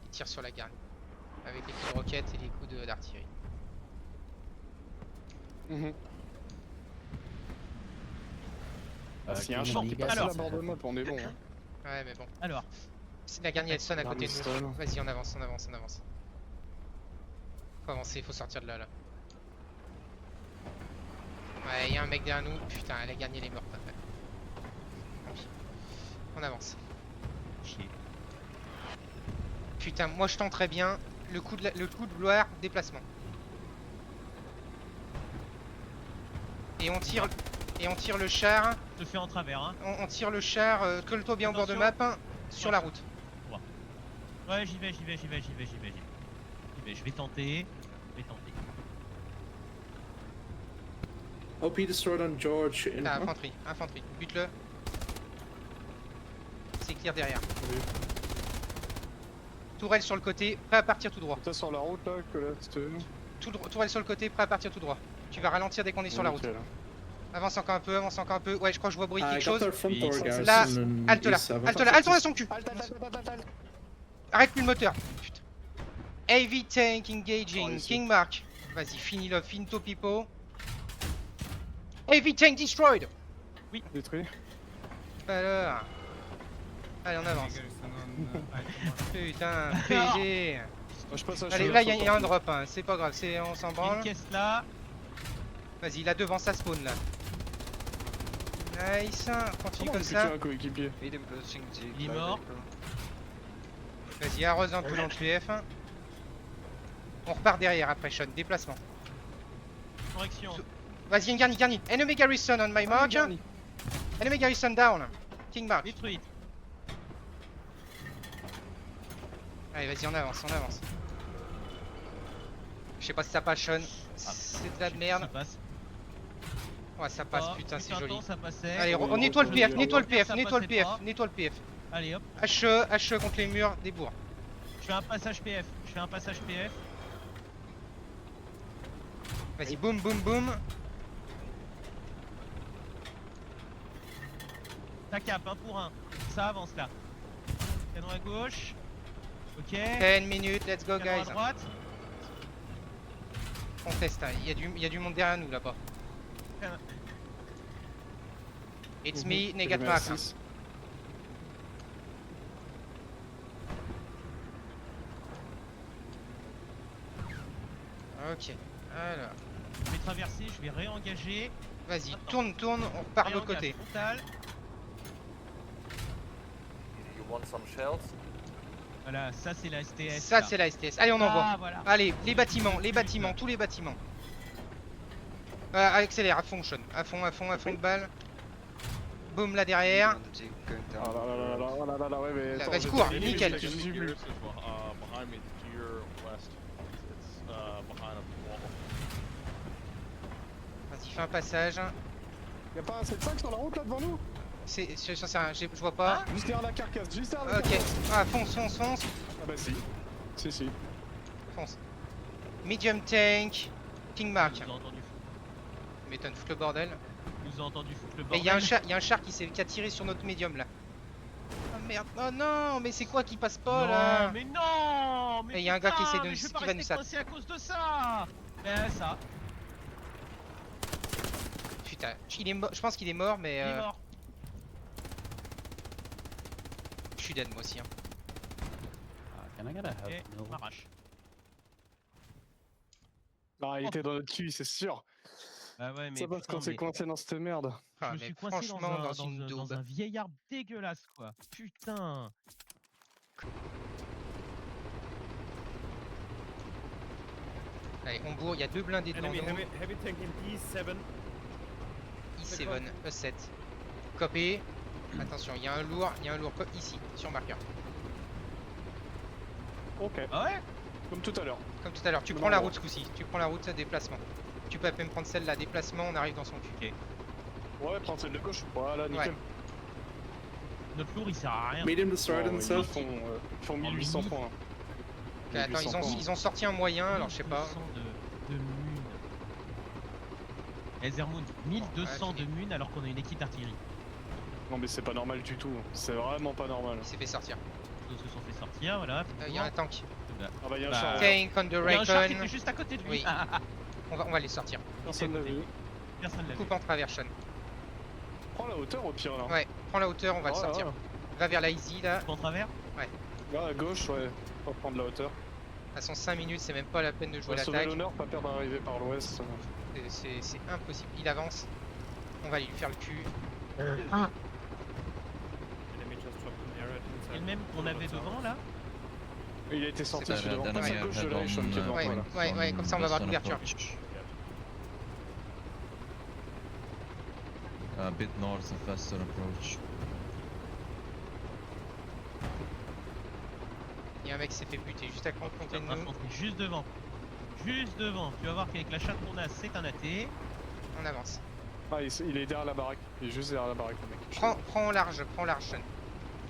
Il tire sur la garde. Avec les coups de roquette et les coups d'artillerie. Ah, s'il y a un bon, champ qui passe alors. à bord de map, on est bon. Hein. Ouais, mais bon. Alors, C'est la garde, elle sonne à côté de Armstrong. nous. Vas-y, on avance, on avance, on avance. Faut avancer, faut sortir de là. Ouais, il y a un mec derrière nous. Putain, la garde, elle est morte après. Tant pis. On avance. chier. Putain, moi je tenterais bien le coup de gloire, déplacement. Et on tire le char. Je te fais en travers, hein. On tire le char. Colle-toi bien au bord de map sur la route. Ouais, j'y vais. Je vais tenter. OP destroyed on George in. Ah, infanterie. Bute-le. C'est clear derrière. Tourelle sur le côté, prêt à partir tout droit. T'es sur la route là, que là, Tourelle sur le côté, prêt à partir tout droit. Tu vas ralentir dès qu'on est sur la route. Avance encore un peu, Ouais, je crois que je vois bruit de quelque chose. Là, halte là, halte son cul. Arrête plus le moteur. Putain. Heavy tank engaging, King Mark. Vas-y, finis-le, finito pipo. Heavy tank destroyed. Oui, détruit. Alors. Allez, on avance. Putain, PG. Je passe à Allez, là, il y a un drop, hein. C'est pas grave, on s'en Une branle. caisse là. Vas-y, là devant, ça spawn là. Nice, continue comme ça. Un coéquipier. Il est mort. Vas-y, arrose un peu dans le PF. On repart derrière après, Sean. Déplacement. Correction. Vas-y, garni. Enemy garrison on my mark. Enemy garrison down. King Mark. Détruite. Allez, vas-y, on avance. Je sais pas si ça passe, Sean. C'est de la merde. Ça passe. Ouais, ça passe, putain, c'est joli. Ça passait. Allez, on nettoie le PF, nettoie le PF. Allez hop. HE contre les murs des bourgs. Je fais un passage PF. Vas-y, boum. Ça cap, 1 pour 1. Ça avance là. Canon à gauche. Ok. 10 minutes, let's go, Canon à guys. droite. On teste, hein. Il y a du monde derrière nous là-bas. It's me, Negatmark. Ok, alors. Je vais traverser, je vais réengager. Vas-y, tourne, on repart de l'autre côté. Frontal. You want some shells? Voilà, ça c'est la STS. Ça là. c'est la STS. Allez, on envoie. Voilà. Allez, les bâtiments, tous les bâtiments. Accélère, à fond, Sean. À fond de balle. Boum là derrière. Vas-y, cours, nickel. Vas-y, fais un passage. Y'a pas un 7-5 sur la route là devant nous? J'en sais rien, je vois pas. Juste derrière la carcasse, juste derrière la Ok, carcasse. ah, fonce. Ah bah si. Si. Fonce. Medium tank, King Mark. Ils nous ont entendu, M'étonne, foutre le bordel. ils nous ont entendu foutre le Mais bordel. il y a un char qui a tiré sur notre médium là. Oh merde, oh non, mais c'est quoi qui passe pas là? Non, mais non, mais Et y a un gars qui putain, essaie de mais je vais pas qui va nous rester sat. coincé à cause de ça. Ça, Putain, je pense qu'il est mort, mais il est mort. je suis dead moi aussi. Hein. Et on m'arrache. Ah, il était dans notre cul, c'est sûr. Bah ouais, mais Ça passe putain, quand c'est mais coincé dans cette merde. Ah, je me mais suis coincé dans franchement, un, dans une dans daube. un vieil arbre dégueulasse quoi. Putain. Allez, on bourre, il y a deux blindés devant Enemy nous. heavy tank in E7. I7, E7. Copé. Attention, il y a un lourd ici, sur marqueur. Ok, Ah ouais. comme tout à l'heure. Comme tout à l'heure, tu Non, prends la non. route ce coup-ci, tu prends la route déplacement. Tu peux même prendre celle-là, déplacement, on arrive dans son cul. Ouais, prends celle de gauche. Voilà, nickel. Ouais. Notre lourd il sert à rien. Medium destroyed Non, in ils south. font 1800 points. Ok, attends, 1800 points. ils ont sorti un moyen, alors je sais pas. 1200 de mun. Ezermoon, 1200 de mun alors qu'on a une équipe d'artillerie. Non, mais c'est pas normal du tout. C'est vraiment pas normal. Il s'est fait sortir. Ils se sont fait sortir, voilà. Il y a un tank. Ah bah, il y a un Bah, char. là. Tank on the Il y a un char qui Raycon. était juste à côté de lui. Oui. On va les sortir. Personne l'a vu. Personne l'a vu. Coupe en travers, Sean. Prends la hauteur au pire là. Ouais, prends la hauteur, on va le Ouais, sortir. ouais. Va vers la easy là. En travers. Là à gauche, ouais. Faut prendre la hauteur. De toute façon, 5 minutes, c'est même pas la peine de jouer Ouais, sauver l'attaque. l'honneur, pas perdre d'arriver par l'ouest. C'est impossible. Il avance. On va aller lui faire le cul. Enemy just dropped an arrow inside. Et le même qu'on avait devant là. Il a été sorti C'est celui devant. pas- Passe à gauche de là, et Sean qui est devant Ouais, toi là. ouais, comme ça on va avoir couverture. A bit north, a faster approach. Il y a un mec qui s'est fait buter juste à côté de nous. Infanterie juste devant. Juste devant. Tu vas voir qu'avec la chatte qu'on a, c'est un AT. On avance. Ah, il est derrière la baraque. Il est juste derrière la baraque, le mec. Prends en large, Sean.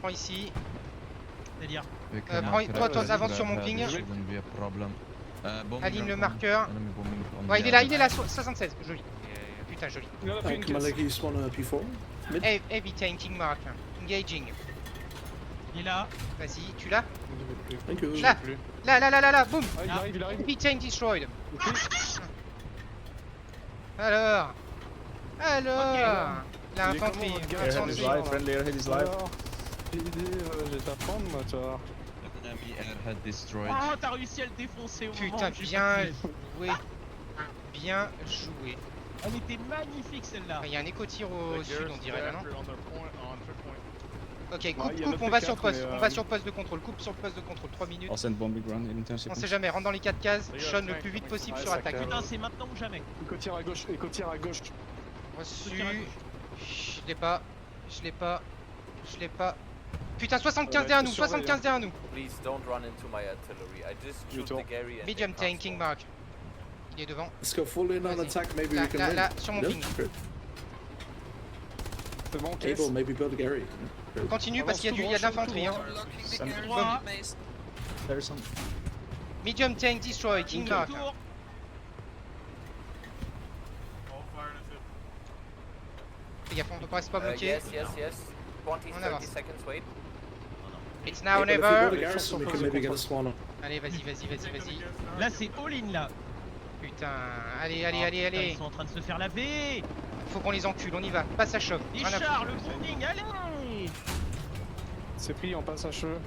Prends ici. C'est-à-dire. Toi, avance sur mon ping. Aligne le marqueur. Ouais, il est là, 76. Joli. Putain, joli. Il y en a plus une Can caisse. Malaki spawn a P4? Mid? Heavy tanking mark. Engaging. Il est là. Vas-y, tu l'as? Thank you. Là. Là, boum. Ah, il arrive, il arrive. Heavy tank destroyed. Alors. L'infanterie. Airhead is live, friendly airhead is live. Alors, je vais t'apprendre, moi, toi. Enemy airhead destroyed. Oh, t'as réussi à le défoncer au moment Putain, où j'ai bien pas pu. joué. Bien joué. Elle était magnifique celle-là. Il y a un éco-tir au sud, on dirait là, non? Ok, il y coupe, en a on va peut-être sur quatre, poste, mais, on va sur poste de contrôle, coupe sur le poste de contrôle, 3 minutes. I'll send bombing run in 10 On seconds. sait jamais, rentre dans les 4 cases, Sean le plus vite possible Ouais, sur ça attaque. calme. Putain, c'est maintenant ou jamais. Éco-tir à gauche, éco-tir à gauche. Reçu. Tire à gauche. Je l'ai pas. Putain, 75 derrière nous, 75 derrière nous. Please don't run into my artillery. I just shoot tour. the Gary and Medium they can't tanking spawn. mark. Il est devant. Let's go full in on Vas-y. attack, maybe Là, we can là, win. là, sur mon Yeah? ping. Great. C'est bon, caisse. Able, maybe build a Gary. Great. Continue parce qu'il y a de l'infanterie. Hein. We're locking the Some- garrison Trois. base. There's some. Medium tank destroy, king mark. Tour. All fire in a Fais gaffe, on ne reste pas bloqué. Yes. 20, On 30 avance. seconds, wait. It's now or But if we build a never. garrison, we can maybe get a spawn on. Allez, vas-y. Là, c'est all-in là. Putain, allez. Putain, ils sont en train de se faire laver. Faut qu'on les encule, on y va. Passe à choc. Et Rien à Charles, le bonding, allez. C'est pris, on passe à cheveux.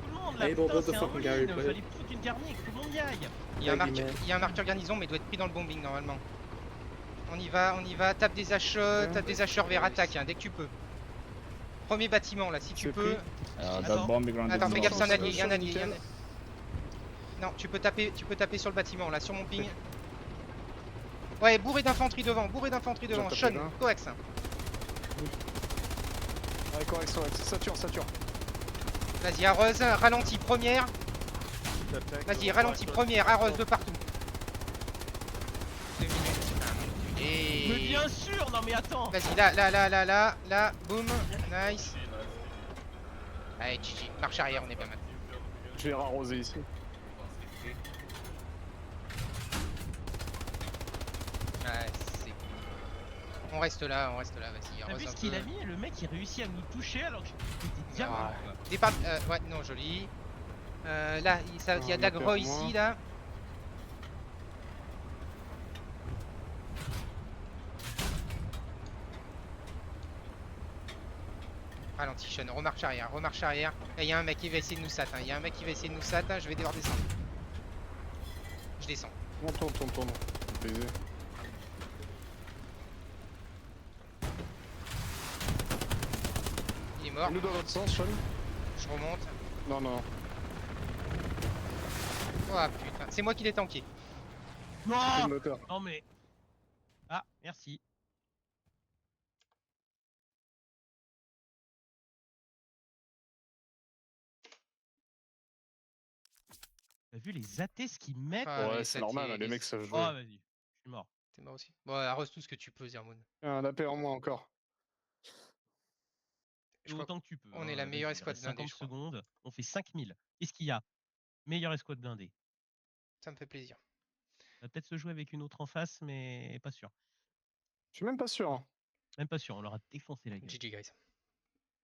Tout le monde là, Able, putain, build the c'est un fucking all-in. Gary, Fallait please. foutre une garnie, que tout le monde y aille. Il y a un Thank you, marqueur, man. il y a un marqueur garnison, mais il doit être pris dans le bombing normalement. On y va, tape des hacheurs vers attaque hein, dès que tu peux. Premier bâtiment là, si tu C'est peux. pris. That Attends. bombing run Attends, didn't fais gaffe, c'est un work. allié, il y a un allié. Non, tu peux taper sur le bâtiment là, sur mon ping. Ouais, bourré d'infanterie devant. J'en tape Sean, un. coax. Ouais, correction, sature. Vas-y, arrose, ralenti, première. Vas-y, ralenti, première, arrose de partout. 2 minutes. Et... Mais bien sûr, non mais attends. Vas-y, là, boum, nice. Allez, GG, marche arrière, on est bien mal. Je vais rarroser ici. GG. Ouais, c'est... On reste là, vas-y. T'as arrose vu un ce qu'il peu. a mis? Le mec il réussit à nous toucher alors que j'étais diamant Ah. quoi. Départ, ouais, non, joli. Là, il y a de on a l'aggro peur, ici, moi. là. Ralenti, Sean, remarche arrière. Là, il y a un mec qui va essayer de nous sat, hein. Je vais devoir descendre. Je descends. On tourne. Baiser. Il est mort. Et nous dans l'autre sens, Sean. Je remonte. Non. Oh putain, c'est moi qui l'ai tanké. C'est le Non, moteur. non mais... Ah, merci. T'as vu les AT ce qu'ils mettent? Ah, Ouais, mais c'est ça, normal, t'es- hein, les mecs savent Oh jouer. vas-y, je suis mort. T'es mort aussi. Bon, arrose tout ce que tu peux, Zermoun. Un AP en moins encore. Je crois Autant que tu peux. qu'on est hein, la meilleure vas-y, il escouade reste blindée, 50 je crois. secondes, on fait 5000. Qu'est-ce qu'il y a? Meilleure escouade blindée. Ça me fait plaisir. On va peut-être se jouer avec une autre en face, mais pas sûr. Je suis même pas sûr. Hein. Même pas sûr, on leur a défoncé la gueule. GG, guys.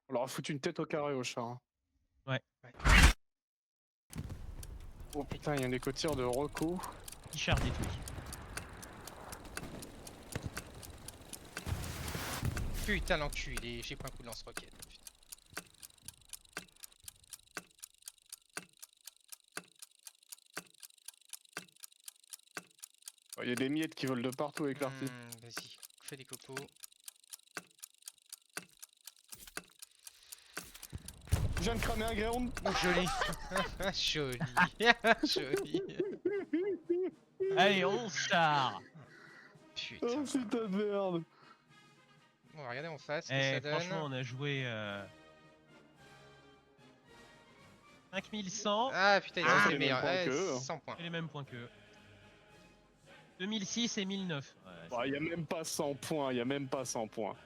On leur a foutu une tête au carré au chat. Hein. Ouais. Oh putain, il y a des côtières de Rocco. Qui charge des trucs. Putain, l'enculé, j'ai pris un coup de lance-roquette. Putain. Il y a des miettes qui volent de partout avec l'arty. Vas-y, fais des copeaux. Je viens de cramer un ground. Oh, joli. Joli. Joli. Allez, on char. Putain. Oh putain de merde. On va regarder en face ce que Eh, ça donne. franchement, on a joué 5100. Ah putain, ils Ah, ont c'est fait les meilleur. mêmes points qu'eux. 100 points. C'est les mêmes points qu'eux. 2006 et 1009. Ouais, Il y a même pas 100 points, y a même pas 100 points.